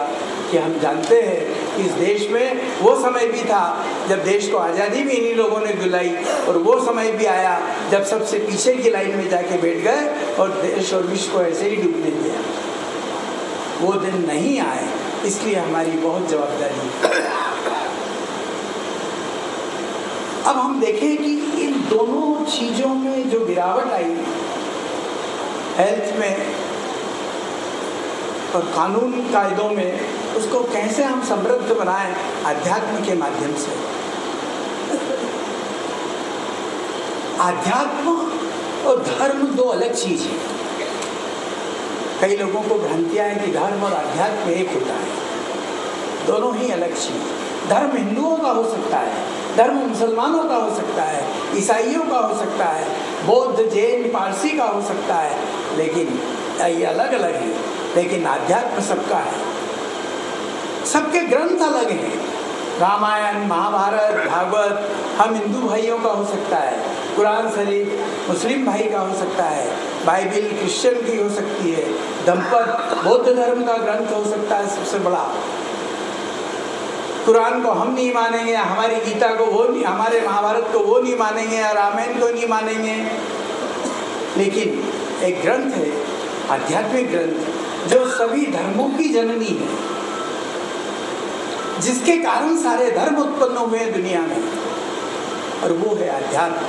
कि हम जानते हैं कि इस देश में वो समय भी था जब देश को आज़ादी भी इन्हीं लोगों ने दिलाई, और वो समय भी आया जब सबसे पीछे की लाइन में जाके बैठ गए और देश और विश्व को ऐसे ही डूबने दिया। वो दिन नहीं आए, इसलिए हमारी बहुत जवाबदारी है। अब हम देखें कि इन दोनों चीज़ों में जो गिरावट आई, हेल्थ में और कानून कायदों में, उसको कैसे हम समृद्ध बनाएं आध्यात्म के माध्यम से। आध्यात्म और धर्म दो अलग चीज़ है। कई लोगों को भ्रांतियाँ है कि धर्म और आध्यात्म एक होता है, दोनों ही अलग चीज़। धर्म हिंदुओं का हो सकता है, धर्म मुसलमानों का हो सकता है, ईसाइयों का हो सकता है, बौद्ध, जैन, पारसी का हो सकता है, लेकिन ये अलग अलग है। लेकिन आध्यात्म सबका है, सबके ग्रंथ अलग हैं। रामायण, महाभारत, भागवत हम हिंदू भाइयों का हो सकता है, कुरान शरीफ मुस्लिम भाई का हो सकता है, बाइबिल क्रिश्चियन की हो सकती है, दंपत बौद्ध धर्म का ग्रंथ हो सकता है सबसे बड़ा। कुरान को हम नहीं मानेंगे, हमारी गीता को वो नहीं, हमारे महाभारत को वो नहीं मानेंगे, रामायण को नहीं मानेंगे, लेकिन एक ग्रंथ है, आध्यात्मिक ग्रंथ, जो सभी धर्मों की जननी है, जिसके कारण सारे धर्म उत्पन्न हुए हैं दुनिया में, और वो है अध्यात्म।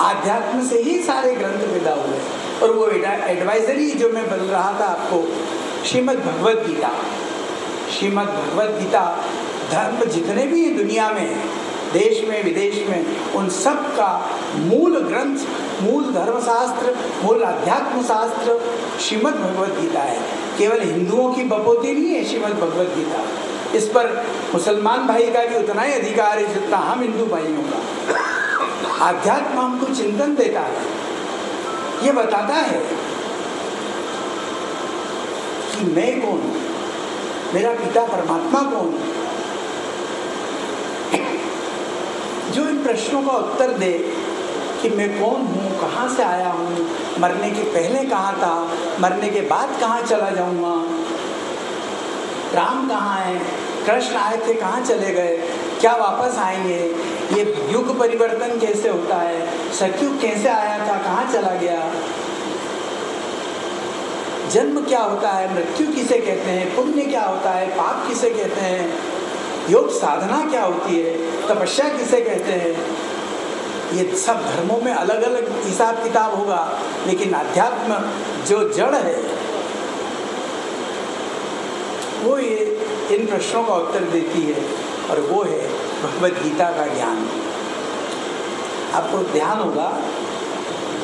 आध्यात्म से ही सारे ग्रंथ पैदा हुए, और वो एडवाइजरी जो मैं बदल रहा था आपको, श्रीमद् भगवद गीता। श्रीमद् भगवद गीता धर्म जितने भी हैं दुनिया में, देश में विदेश में, उन सब का मूल ग्रंथ, मूल धर्मशास्त्र, मूल अध्यात्म शास्त्र श्रीमद् भगवद गीता है। केवल हिंदुओं की बपोती नहीं है श्रीमद् भगवद गीता, इस पर मुसलमान भाई का भी उतना ही अधिकार है जितना हम हिंदू भाइयों का। आध्यात्म हमको चिंतन देता है, ये बताता है कि मैं कौन, मेरा पिता परमात्मा कौन, जो इन प्रश्नों का उत्तर दे कि मैं कौन हूँ, कहाँ से आया हूँ, मरने के पहले कहाँ था, मरने के बाद कहाँ चला जाऊँगा, राम कहाँ है, कृष्ण आए थे कहाँ चले गए, क्या वापस आएंगे, ये युग परिवर्तन कैसे होता है, सतयुग कैसे आया था कहाँ चला गया, जन्म क्या होता है, मृत्यु किसे कहते हैं, पुण्य क्या होता है, पाप किसे कहते हैं, योग साधना क्या होती है, तपस्या किसे कहते हैं। ये सब धर्मों में अलग अलग हिसाब किताब होगा, लेकिन अध्यात्म जो जड़ है वो ये इन प्रश्नों का उत्तर देती है, और वो है भगवद गीता का ज्ञान। आपको ध्यान होगा,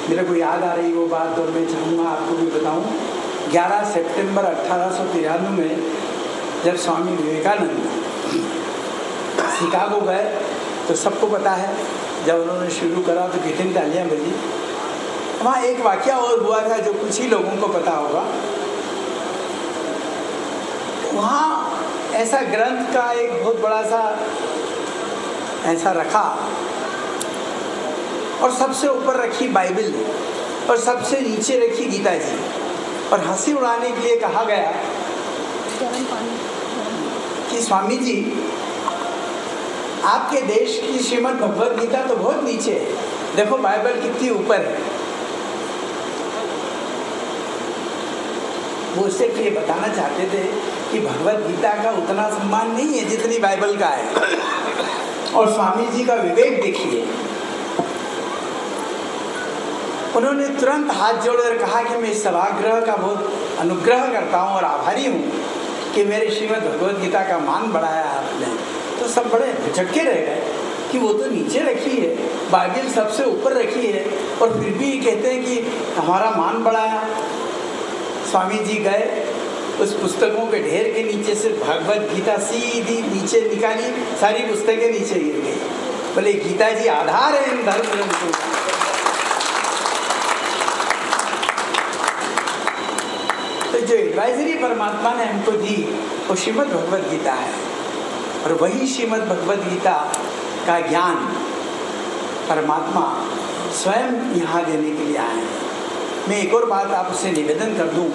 मेरे को याद आ रही वो बात और मैं चाहूँगा आपको भी बताऊँ। 11 सितंबर 1893 में जब स्वामी विवेकानंद शिकागो गए, तो सबको पता है जब उन्होंने शुरू करा तो कितनी तालियां बजी। वहाँ एक वाकया और हुआ था जो कुछ ही लोगों को पता होगा। वहाँ ऐसा ग्रंथ का एक बहुत बड़ा सा ऐसा रखा, और सबसे ऊपर रखी बाइबल और सबसे नीचे रखी गीता जी, और हंसी उड़ाने के लिए कहा गया कि स्वामी जी आपके देश की श्रीमद् भगवद गीता तो बहुत नीचे है, देखो बाइबल कितनी ऊपर है। वो सिर्फ ये बताना चाहते थे कि भगवद गीता का उतना सम्मान नहीं है जितनी बाइबल का है। और स्वामी जी का विवेक देखिए, उन्होंने तुरंत हाथ जोड़कर कहा कि मैं इस सभागृह का बहुत अनुग्रह करता हूँ और आभारी हूँ कि मेरे श्रीमद् भगवद गीता का मान बढ़ाया आपने। तो सब बड़े झटके रह गए कि वो तो नीचे रखी है, बाइबिल सबसे ऊपर रखी है, और फिर भी कहते हैं कि हमारा मान बढ़ाया। स्वामी जी गए, उस पुस्तकों के ढेर के नीचे से भगवद गीता सीधी नीचे निकाली, सारी पुस्तकें नीचे गिर गई। बोले गीता जी आधार है इन धर्म ग्रंथों का। तो जो एडवाइजरी परमात्मा ने हमको दी वो श्रीमद् भगवद गीता है, और वही श्रीमद् भगवद गीता का ज्ञान परमात्मा स्वयं यहाँ देने के लिए आए हैं। मैं एक और बात आपसे निवेदन कर दूं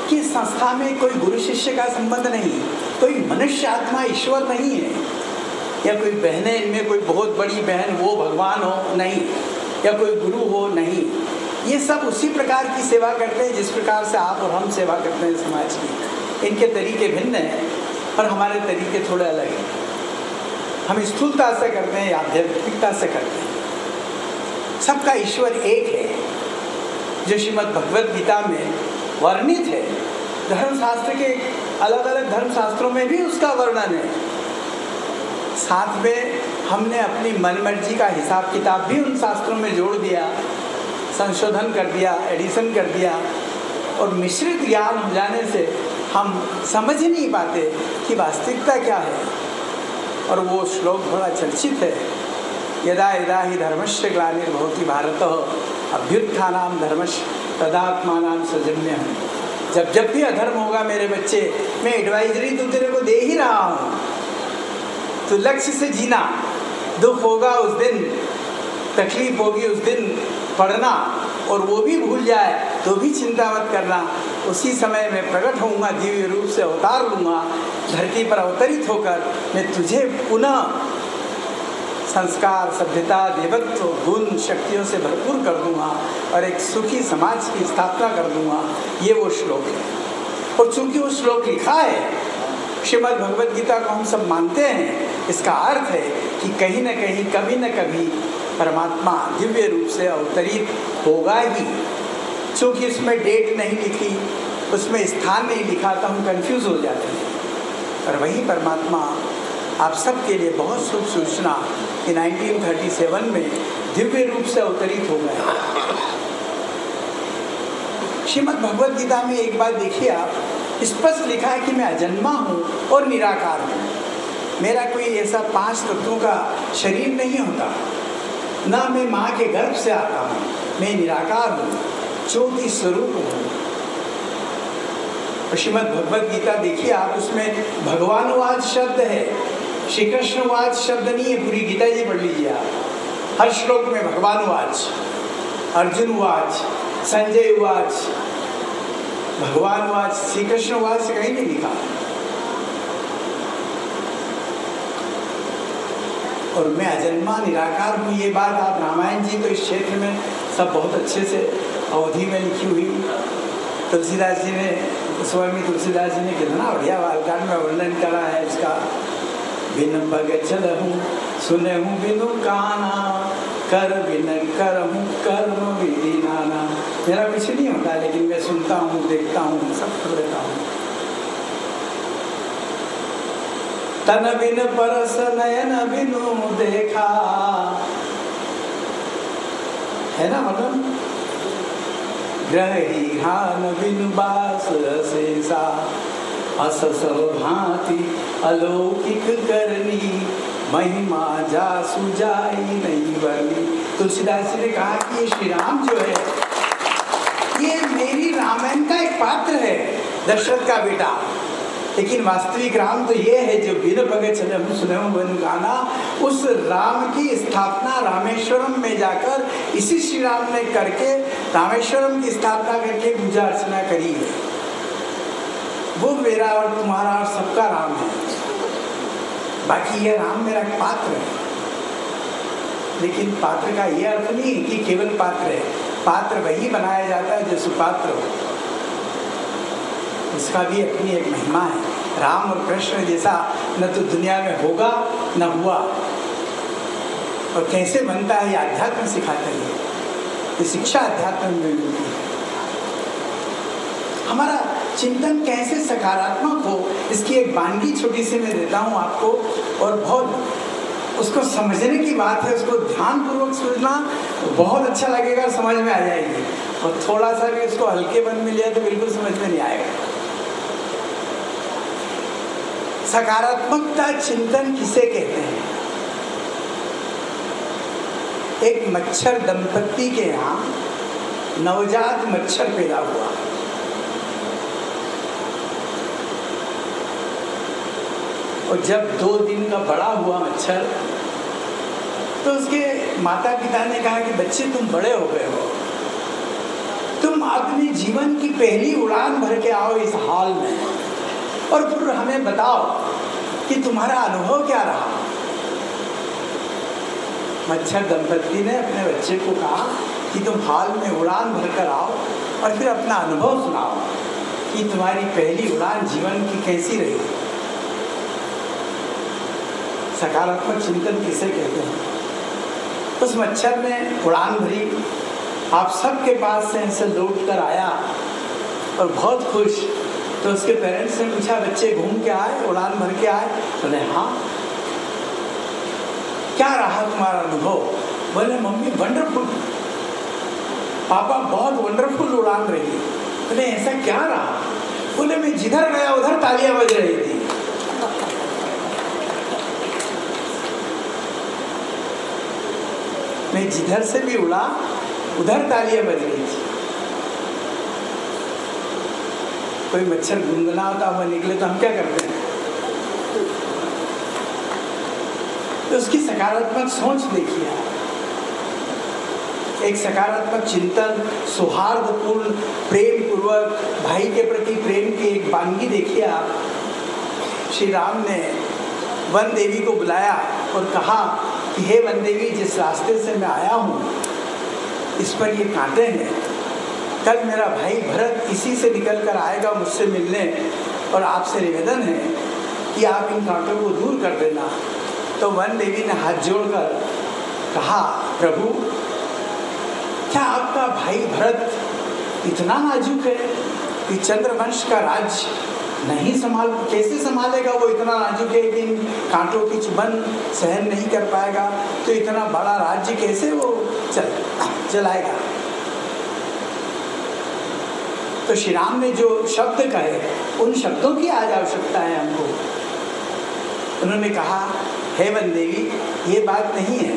कि संस्था में कोई गुरु शिष्य का संबंध नहीं, कोई मनुष्य आत्मा ईश्वर नहीं है, या कोई बहनें इनमें कोई बहुत बड़ी बहन वो भगवान हो नहीं, या कोई गुरु हो नहीं। ये सब उसी प्रकार की सेवा करते हैं जिस प्रकार से आप और हम सेवा करते हैं समाज की। इनके तरीके भिन्न हैं और हमारे तरीके थोड़े अलग हैं। हम स्थूलता से करते हैं या आध्यात्मिकता से करते हैं। सबका ईश्वर एक है, जो श्रीमद् भगवद गीता में वर्णित है। धर्मशास्त्र के अलग अलग धर्मशास्त्रों में भी उसका वर्णन है। साथ में हमने अपनी मनमर्जी का हिसाब किताब भी उन शास्त्रों में जोड़ दिया, संशोधन कर दिया, एडिशन कर दिया, और मिश्रित ज्ञान हो जाने से हम समझ ही नहीं पाते कि वास्तविकता क्या है। और वो श्लोक बड़ा चर्चित है, यदा यदा ही धर्मस्य ग्लानिर्भवति भारत अभ्युत्थानाम धर्मस्य तदात्मानां सृजन्यहम्। जब जब भी अधर्म होगा मेरे बच्चे, मैं एडवाइजरी तो तेरे को दे ही रहा हूँ, तो लक्ष्य से जीना। दुख होगा उस दिन, तकलीफ होगी उस दिन पढ़ना, और वो भी भूल जाए तो भी चिंता मत करना। उसी समय मैं प्रकट होऊंगा, दिव्य रूप से अवतार लूँगा, धरती पर अवतरित होकर मैं तुझे पुनः संस्कार, सभ्यता, देवत्व, गुण, शक्तियों से भरपूर कर दूंगा और एक सुखी समाज की स्थापना कर दूंगा। ये वो श्लोक है। और चूंकि वो श्लोक लिखा है, श्रीमद् भगवद गीता को हम सब मानते हैं, इसका अर्थ है कि कहीं न कहीं, कभी न कभी परमात्मा दिव्य रूप से अवतरित होगा ही। चूँकि उसमें डेट नहीं लिखी, उसमें स्थान नहीं लिखा, तो हम कंफ्यूज हो जाते हैं। और वही परमात्मा आप सबके लिए बहुत शुभ सूचना कि 1937 में दिव्य रूप से अवतरित हो गए। श्रीमद् भगवद गीता में एक बात देखिए आप, स्पष्ट लिखा है कि मैं अजन्मा हूँ और निराकार हूँ। मेरा कोई ऐसा 5 तत्वों का शरीर नहीं होता, ना मैं माँ के गर्भ से आता हूँ। मैं निराकार हूँ, ज्योति स्वरूप हूँ। श्रीमद् भगवद गीता देखिए आप, उसमें भगवानुवाद शब्द है, श्री कृष्णवाद शब्द नहीं है। पूरी गीता जी पढ़ लीजिए आप, हर श्लोक में भगवानुवाच, अर्जुनवाच, संजयवाच, भगवानुवाच, श्री कृष्णवाच से कहीं नहीं लिखा। और मैं अजन्मा निराकार हूँ, ये बात आप रामायण जी तो इस क्षेत्र में सब बहुत अच्छे से अवधि में लिखी हुई। तुलसीदास जी ने, स्वामी तुलसीदास जी ने कितना बढ़िया बालकांड में वर्णन करा है इसका। बिन भगत चलहूँ सुनहूँ बिनु काना, कर बिन करहूँ कर्म विधि नाना। मेरा कुछ नहीं होता, लेकिन मैं सुनता हूँ, देखता हूँ, सब कर लेता हूँ। तन बिन परस नयन बिनु देखा, है ना मतलब। ग्रही हान बिनु बास शेषा, अस सब भांति अलौकिक करनी, महिमा जासु जाई नहीं बरनी। तुलसीदास जी ने कहा कि ये श्री राम जो है, ये मेरी रामायण का एक पात्र है, दशरथ का बेटा। लेकिन वास्तविक राम तो ये है जो बिन भगत चलहूँ सुनहूँ बिनु काना। उस राम की स्थापना रामेश्वरम में जाकर इसी श्री राम ने करके, रामेश्वरम की स्थापना करके पूजा अर्चना करी है। वो मेरा और तुम्हारा और सबका राम है। बाकी ये राम मेरा एक पात्र है। लेकिन पात्र का ये अर्थ नहीं कि केवल पात्र है। पात्र वही बनाया जाता है जो सुपात्र हो, उसका भी अपनी एक महिमा है। राम और कृष्ण जैसा न तो दुनिया में होगा न हुआ। और कैसे बनता है ये अध्यात्म सिखाता है। ये शिक्षा अध्यात्म में मिलती है। हमारा चिंतन कैसे सकारात्मक हो, इसकी एक वानगी छोटी सी मैं देता हूँ आपको, और बहुत उसको समझने की बात है, उसको ध्यानपूर्वक सोचना बहुत अच्छा लगेगा, समझ में आ जाएगी। और थोड़ा सा भी उसको हल्के मन में लिया तो बिल्कुल समझ में नहीं आएगा। सकारात्मकता चिंतन किसे कहते हैं? एक मच्छर दंपत्ति के यहाँ नवजात मच्छर पैदा हुआ। और जब 2 दिन का बड़ा हुआ मच्छर, तो उसके माता पिता ने कहा कि बच्चे तुम बड़े हो गए हो, तुम अपने जीवन की पहली उड़ान भर के आओ इस हाल में, और फिर हमें बताओ कि तुम्हारा अनुभव क्या रहा। मच्छर दंपत्ति ने अपने बच्चे को कहा कि तुम हाल में उड़ान भर कर आओ और फिर अपना अनुभव सुनाओ कि तुम्हारी पहली उड़ान जीवन की कैसी रही। सकारात्मक चिंतन किसे कहते हैं? उस मच्छर ने उड़ान भरी, आप सबके पास से ऐसे लौट कर आया और बहुत खुश। तो उसके पेरेंट्स ने पूछा, बच्चे घूम के आए, उड़ान भर के आए? बोले हाँ। क्या रहा तुम्हारा अनुभव? बोले मम्मी वंडरफुल, पापा बहुत वंडरफुल उड़ान रही। बोले ऐसा क्या रहा? बोले मैं जिधर गया उधर तालियां बज रही थी। मैं जिधर से भी उड़ा उधर तालियां बज रही थी। कोई मच्छर गुनगुनाता हुआ निकले तो हम क्या करते हैं? तो उसकी सकारात्मक सोच देखिए, एक सकारात्मक चिंतन, सौहार्दपूर्ण, प्रेम पूर्वक भाई के प्रति प्रेम की एक वानगी देखिए आप। श्री राम ने वन देवी को बुलाया और कहा कि हे वन देवी, जिस रास्ते से मैं आया हूँ इस पर ये कांटे हैं, कल मेरा भाई भरत इसी से निकल कर आएगा मुझसे मिलने, और आपसे निवेदन है कि आप इन कांटों को दूर कर देना। तो वन देवी ने हाथ जोड़कर कहा, प्रभु क्या आपका भाई भरत इतना नाजुक है कि चंद्रवंश का राज्य नहीं कैसे संभालेगा? वो इतना नाजुक है कि इन कांटों की चुभन सहन नहीं कर पाएगा, तो इतना बड़ा राज्य कैसे वो चलाएगा? तो श्री राम ने जो शब्द कहे, उन शब्दों की आज आवश्यकता है हमको। उन्होंने कहा, हे वन देवी, ये बात नहीं है,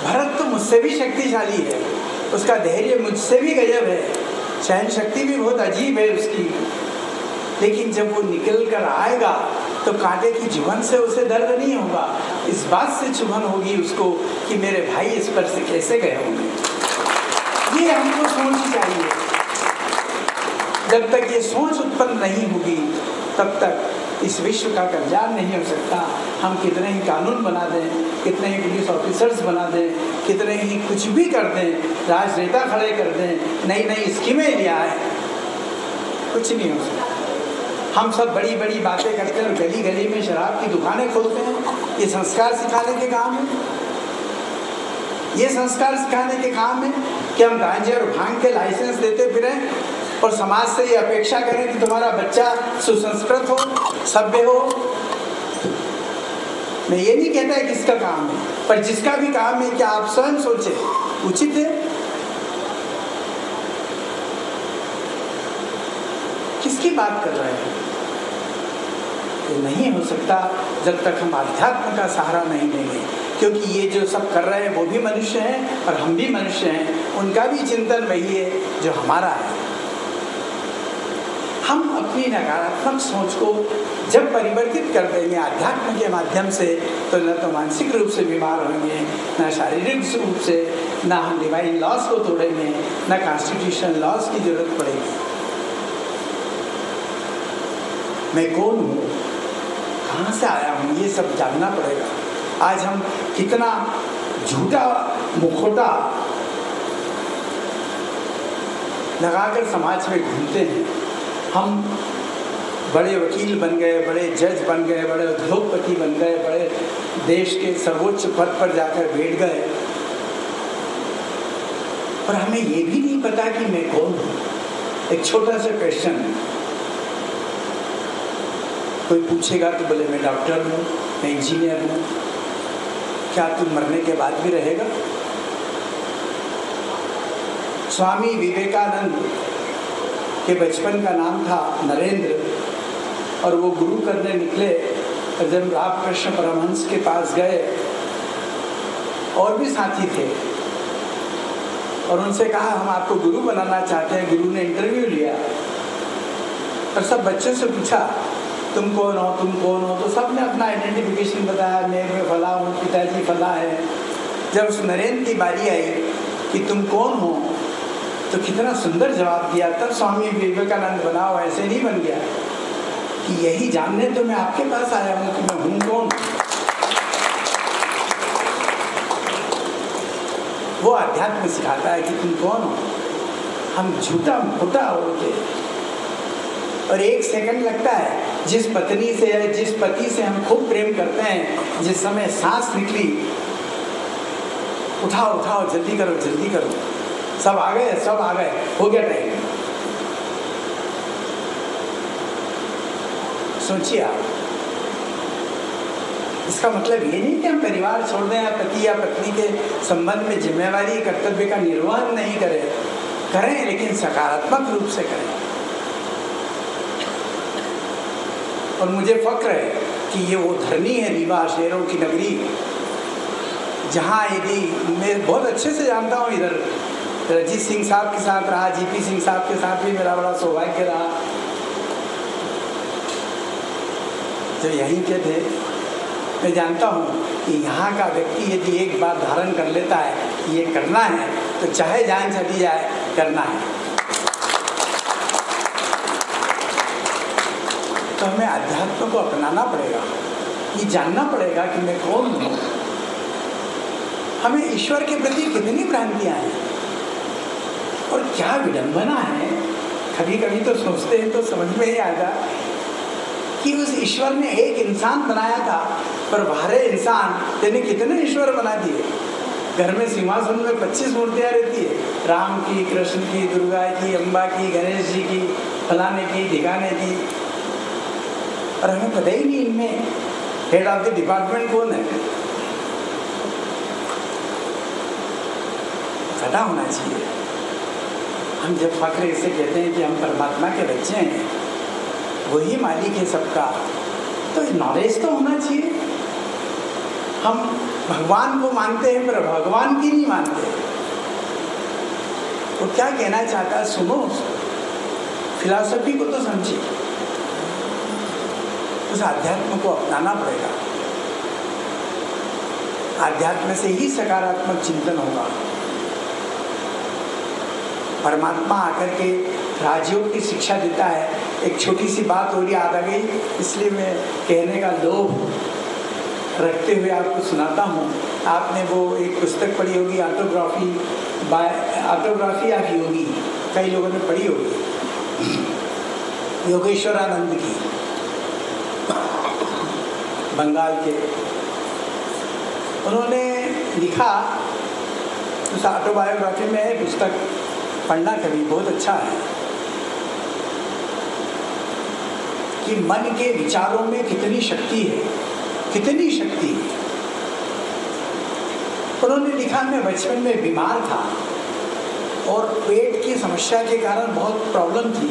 भरत तो मुझसे भी शक्तिशाली है, उसका धैर्य मुझसे भी गजब है, सहन शक्ति भी बहुत अजीब है उसकी, लेकिन जब वो निकल कर आएगा तो कांटे की चुभन से उसे दर्द नहीं होगा, इस बात से चुभन होगी उसको कि मेरे भाई इस पर से कैसे गए होंगे। ये हमको सोच चाहिए। जब तक ये सोच उत्पन्न नहीं होगी तब तक इस विश्व का कल्याण नहीं हो सकता। हम कितने ही कानून बना दें, कितने ही पुलिस ऑफिसर्स बना दें, कितने ही कुछ भी कर दें, राजनेता खड़े कर दें, नई नई स्कीमें ले आए, कुछ नहीं हो सकता। हम सब बड़ी बड़ी बातें करते हैं और गली गली में शराब की दुकानें खोलते हैं। ये संस्कार सिखाने के काम है? ये संस्कार सिखाने के काम है कि हम गांजे और भांग के लाइसेंस देते फिरें और समाज से ये अपेक्षा करें कि तुम्हारा बच्चा सुसंस्कृत हो, सभ्य हो? मैं ये नहीं कहता है किसका काम है, पर जिसका भी काम है, क्या आप स्वयं सोचे उचित है? किसकी बात कर रहे हैं? ये नहीं हो सकता जब तक हम अध्यात्म का सहारा नहीं लेंगे, क्योंकि ये जो सब कर रहे हैं वो भी मनुष्य हैं और हम भी मनुष्य हैं, उनका भी चिंतन वही है जो हमारा है। हम अपनी नकारात्मक सोच को जब परिवर्तित कर देंगे आध्यात्म के माध्यम से, तो न तो मानसिक रूप से बीमार होंगे, न शारीरिक रूप से, न हम डिवाइन लॉस को तोड़ेंगे, न कॉन्स्टिट्यूशनल लॉस की जरूरत पड़ेगी। मैं कौन हूँ, कहाँ से आया हूँ, ये सब जानना पड़ेगा। आज हम कितना झूठा मुखौटा लगाकर समाज में घूमते हैं। हम बड़े वकील बन गए, बड़े जज बन गए, बड़े उद्योगपति बन गए, बड़े देश के सर्वोच्च पद पर जाकर बैठ गए, और हमें ये भी नहीं पता कि मैं कौन हूँ। एक छोटा सा क्वेश्चन, कोई पूछेगा तो बोले मैं डॉक्टर हूँ, मैं इंजीनियर हूँ, क्या तू मरने के बाद भी रहेगा? स्वामी विवेकानंद के बचपन का नाम था नरेंद्र, और वो गुरु करने निकले। और जब रामकृष्ण परमहंस के पास गए, और भी साथी थे, और उनसे कहा हम आपको गुरु बनाना चाहते हैं। गुरु ने इंटरव्यू लिया और सब बच्चों से पूछा तुम कौन हो, तुम कौन हो, तो सब ने अपना आइडेंटिफिकेशन बताया, मैं फला हूँ, पिताजी फला है। जब उस नरेंद्र की बारी आई कि तुम कौन हो, तो कितना सुंदर जवाब दिया। तब स्वामी विवेकानंद बना, हो ऐसे नहीं बन गया कि यही जानने तो मैं आपके पास आया हूँ कि मैं हूँ कौन। वो अध्यात्म सिखाता है कि तुम कौन हो। हम झूठा मोटा होते, और एक सेकंड लगता है जिस पत्नी से या जिस पति से हम खूब प्रेम करते हैं, जिस समय सांस निकली, उठाओ उठाओ, जल्दी करो जल्दी करो, सब आ गए, सब आ गए, हो गया टाइम। सोचिए आप, इसका मतलब ये नहीं कि हम परिवार छोड़ दें या पति या पत्नी के संबंध में जिम्मेवारी कर्तव्य का निर्वहन नहीं करें, करें लेकिन सकारात्मक रूप से करें। और मुझे फक्र है कि ये वो धरनी है रीवा, शेरों की नगरी, जहाँ यदि मैं बहुत अच्छे से जानता हूँ, इधर रजीत सिंह साहब के साथ रहा, जीपी सिंह साहब के साथ भी मेरा बड़ा सौभाग्य रहा, जो यहीं के थे। मैं जानता हूँ कि यहाँ का व्यक्ति यदि एक बात धारण कर लेता है कि ये करना है, तो चाहे जान चली जाए, करना है। तो हमें अध्यात्म को अपनाना पड़ेगा, ये जानना पड़ेगा कि मैं कौन हूँ। हमें ईश्वर के प्रति कितनी भ्रांतियाँ हैं और क्या विडंबना है। कभी कभी तो सोचते हैं तो समझ में ही आता कि उस ईश्वर ने एक इंसान बनाया था, पर बाहर इंसान यानी कितने ईश्वर बना दिए। घर में सिंहासन में 25 मूर्तियाँ रहती है, राम की, कृष्ण की, दुर्गा की, अम्बा की, गणेश जी की, फलाने की, ढिकाने की, और हमें पता ही नहीं इनमें हेड ऑफ द डिपार्टमेंट कौन है। पता होना चाहिए। हम जब फक्र इससे कहते हैं कि हम परमात्मा के बच्चे हैं, वही मालिक है सबका, तो नॉलेज तो होना चाहिए। हम भगवान को मानते हैं पर भगवान की नहीं मानते। वो क्या कहना चाहता है सुनो, फिलॉसफी को तो समझिए। उस अध्यात्म को अपनाना पड़ेगा। अध्यात्म से ही सकारात्मक चिंतन होगा। परमात्मा आकर के राजयोग की शिक्षा देता है। एक छोटी सी बात और याद आ गई, इसलिए मैं कहने का लोभ रखते हुए आपको सुनाता हूँ। आपने वो एक पुस्तक पढ़ी होगी, ऑटोग्राफी ऑफ योगी, कई लोगों ने पढ़ी होगी, योगेश्वरानंद की, बंगाल के। उन्होंने लिखा, उस ऑटोबायोग्राफी में है, पुस्तक पढ़ना कभी, बहुत अच्छा है, कि मन के विचारों में कितनी शक्ति है, कितनी शक्ति है। उन्होंने लिखा, मैं बचपन में बीमार था और पेट की समस्या के कारण बहुत प्रॉब्लम थी,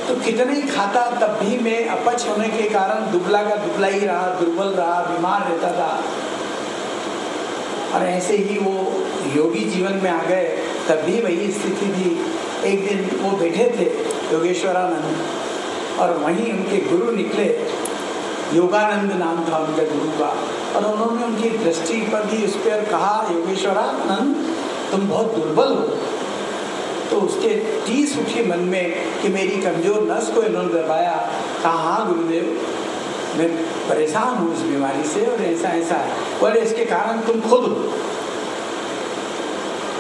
तो कितने ही खाता तब भी मैं अपच होने के कारण दुबला का दुबला ही रहा, दुर्बल रहा, बीमार रहता था। और ऐसे ही वो योगी जीवन में आ गए, तब भी वही स्थिति थी। एक दिन वो बैठे थे योगेश्वरानंद, और वहीं उनके गुरु निकले, योगानंद नाम था उनके गुरु का, और उन्होंने उनकी दृष्टि पर दी, उस पर कहा, योगेश्वरानंद तुम बहुत दुर्बल हो। तो उसके टीस उठी मन में कि मेरी कमजोर नस को इन्होंने दबाया। कहा, हाँ गुरुदेव, मैं परेशान हूँ इस बीमारी से, और ऐसा ऐसा है, बोले इसके कारण तुम खुद हो।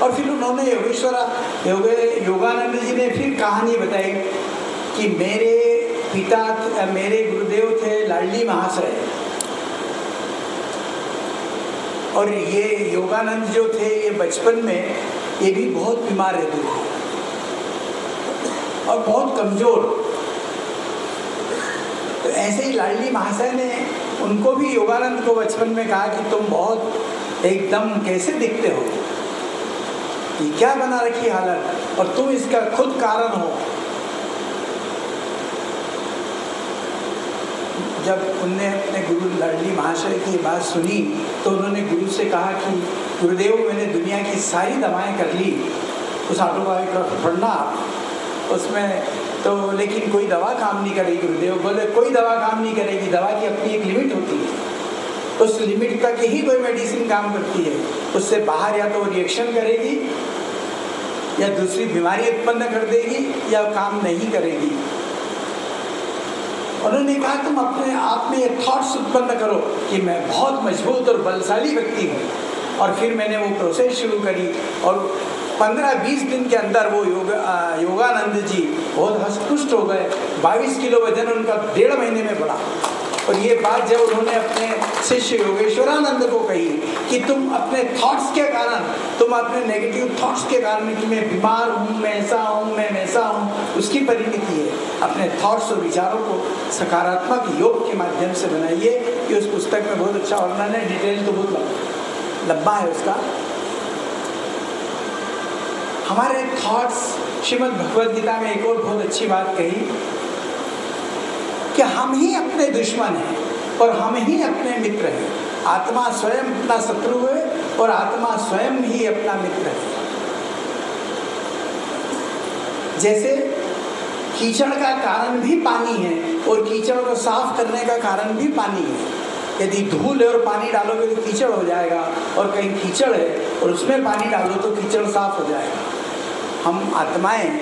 और फिर उन्होंने योगानंद जी ने फिर कहानी बताई कि मेरे पिता, मेरे गुरुदेव थे लाडली महाशय, और ये योगानंद जो थे ये बचपन में ये भी बहुत बीमार रहते थे और बहुत कमज़ोर। तो ऐसे ही लाडली महाशय ने उनको भी योगानंद को बचपन में कहा कि तुम बहुत एकदम कैसे दिखते हो, ये क्या बना रखी हालत, और तुम इसका खुद कारण हो। जब उनने अपने गुरु लाडली महाशय की बात सुनी तो उन्होंने गुरु से कहा कि गुरुदेव, मैंने दुनिया की सारी दवाएं कर ली, उस ऑटोबायोग्राफी पढ़ना उसमें तो, लेकिन कोई दवा काम नहीं करेगी। गुरुदेव बोले कोई दवा काम नहीं करेगी, दवा की अपनी एक लिमिट होती है, उस लिमिट तक ही कोई मेडिसिन काम करती है, उससे बाहर या तो रिएक्शन करेगी या दूसरी बीमारी उत्पन्न कर देगी या काम नहीं करेगी। उन्होंने कहा तुम अपने आप में ये थॉट्स उत्पन्न करो कि मैं बहुत मजबूत और बलशाली व्यक्ति हूँ, और फिर मैंने वो प्रोसेस शुरू करी और 15-20 दिन के अंदर वो योगानंद जी बहुत हष्टपुष्ट हो गए। 22 किलो वजन उनका 1.5 महीने में बढ़ा। और ये बात जब उन्होंने अपने शिष्य योगेश्वरानंद को कही कि तुम अपने थॉट्स के कारण, तुम अपने नेगेटिव थॉट्स के कारण कि मैं बीमार हूँ, मैं ऐसा हूँ, मैं वैसा हूँ, उसकी परिणति है। अपने थॉट्स और विचारों को सकारात्मक योग के माध्यम से बनाइए। कि उस पुस्तक में बहुत अच्छा वर्णन है, डिटेल तो बहुत लंबा है उसका। हमारे थॉट्स, श्रीमद् भगवद गीता में एक और बहुत अच्छी बात कही कि हम ही अपने दुश्मन हैं और हम ही अपने मित्र हैं। आत्मा स्वयं अपना शत्रु है और आत्मा स्वयं ही अपना मित्र है। जैसे कीचड़ का कारण भी पानी है और कीचड़ को साफ करने का कारण भी पानी है। यदि धूल है और पानी डालोगे तो कीचड़ हो जाएगा, और कहीं कीचड़ है और उसमें पानी डालो तो कीचड़ साफ हो जाएगा। हम आत्माएं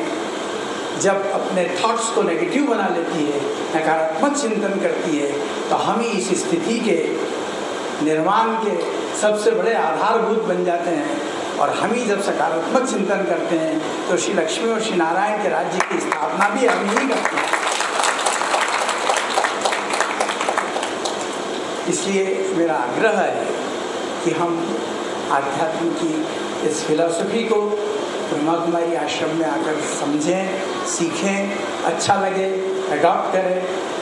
जब अपने थॉट्स को नेगेटिव बना लेती है, नकारात्मक चिंतन करती है, तो हम ही इस स्थिति के निर्माण के सबसे बड़े आधारभूत बन जाते हैं। और हम ही जब सकारात्मक चिंतन करते हैं तो श्री लक्ष्मी और श्री नारायण के राज्य की स्थापना भी हम ही करते हैं। इसलिए मेरा आग्रह है कि हम आध्यात्म की इस फिलॉसफी को ब्रह्मा कुमारी आश्रम में आकर समझें, सीखें, अच्छा लगे अडॉप्ट करें,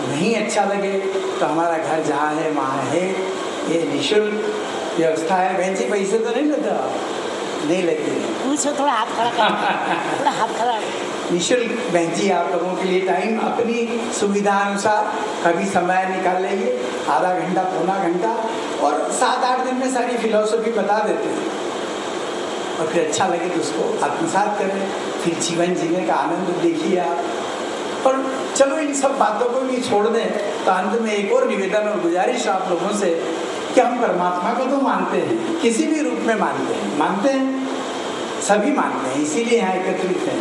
नहीं अच्छा लगे तो हमारा घर जहाँ है वहाँ है। ये निःशुल्क व्यवस्था है। बहन जी पैसे तो नहीं लेते आप? नहीं लेते। पूछो, थोड़ा हाथ खड़ा थोड़ा हाथ खड़ा। निःशुल्क बहन जी आप लोगों के लिए टाइम अपनी सुविधा अनुसार कभी समय निकाल लीजिए, आधा घंटा, पौना घंटा, और 7-8 दिन में सारी फिलॉसफी बता देते हैं। और फिर अच्छा लगे तो उसको आत्मसात करें, फिर जीवन जीने का आनंद देखिए आप। और चलो इन सब बातों को भी छोड़ दें तो अंत में एक और निवेदन और गुजारिश आप लोगों से कि हम परमात्मा को तो मानते हैं, किसी भी रूप में मानते हैं, सभी मानते हैं, इसीलिए यहाँ एकत्रित हैं।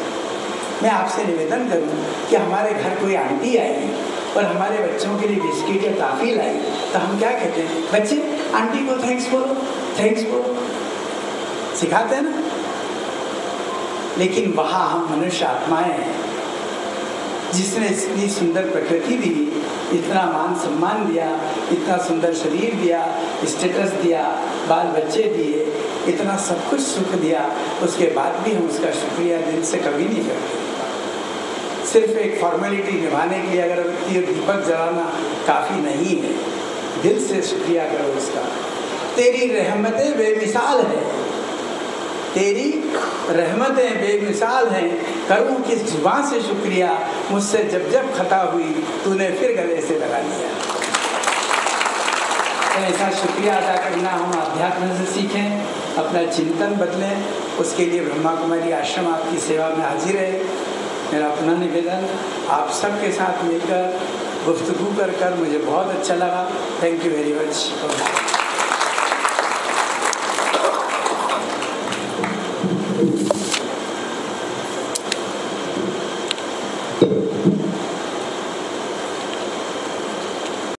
मैं आपसे निवेदन करूँ कि हमारे घर कोई आंटी आई और हमारे बच्चों के लिए बिस्किट या टॉफी लाई तो हम क्या कहते हैं? बच्चे आंटी को थैंक्स बोलो, थैंक्स बोलो, सिखाते हैं ना। लेकिन वहाँ हम मनुष्य आत्माएं हैं, जिसने इतनी सुंदर प्रकृति दी, इतना मान सम्मान दिया, इतना सुंदर शरीर दिया, स्टेटस दिया, बाल बच्चे दिए, इतना सब कुछ सुख दिया, उसके बाद भी हम उसका शुक्रिया दिल से कभी नहीं करते। सिर्फ एक फॉर्मेलिटी निभाने के लिए अगरबत्ती और दीपक जलाना काफ़ी नहीं है। दिल से शुक्रिया करो उसका। तेरी रहमतें बेमिसाल है, तेरी रहमतें बेमिसाल हैं, करूँ किस जुबान से शुक्रिया, मुझसे जब जब खता हुई तूने फिर गले से लगा लिया। तो ऐसा शुक्रिया अदा करना हम अध्यात्म से सीखें, अपना चिंतन बदलें। उसके लिए ब्रह्मा कुमारी आश्रम आपकी सेवा में हाजिर है। मेरा पुनः निवेदन, आप सबके साथ मिलकर गुफ्तगू कर मुझे बहुत अच्छा लगा। Thank you very much.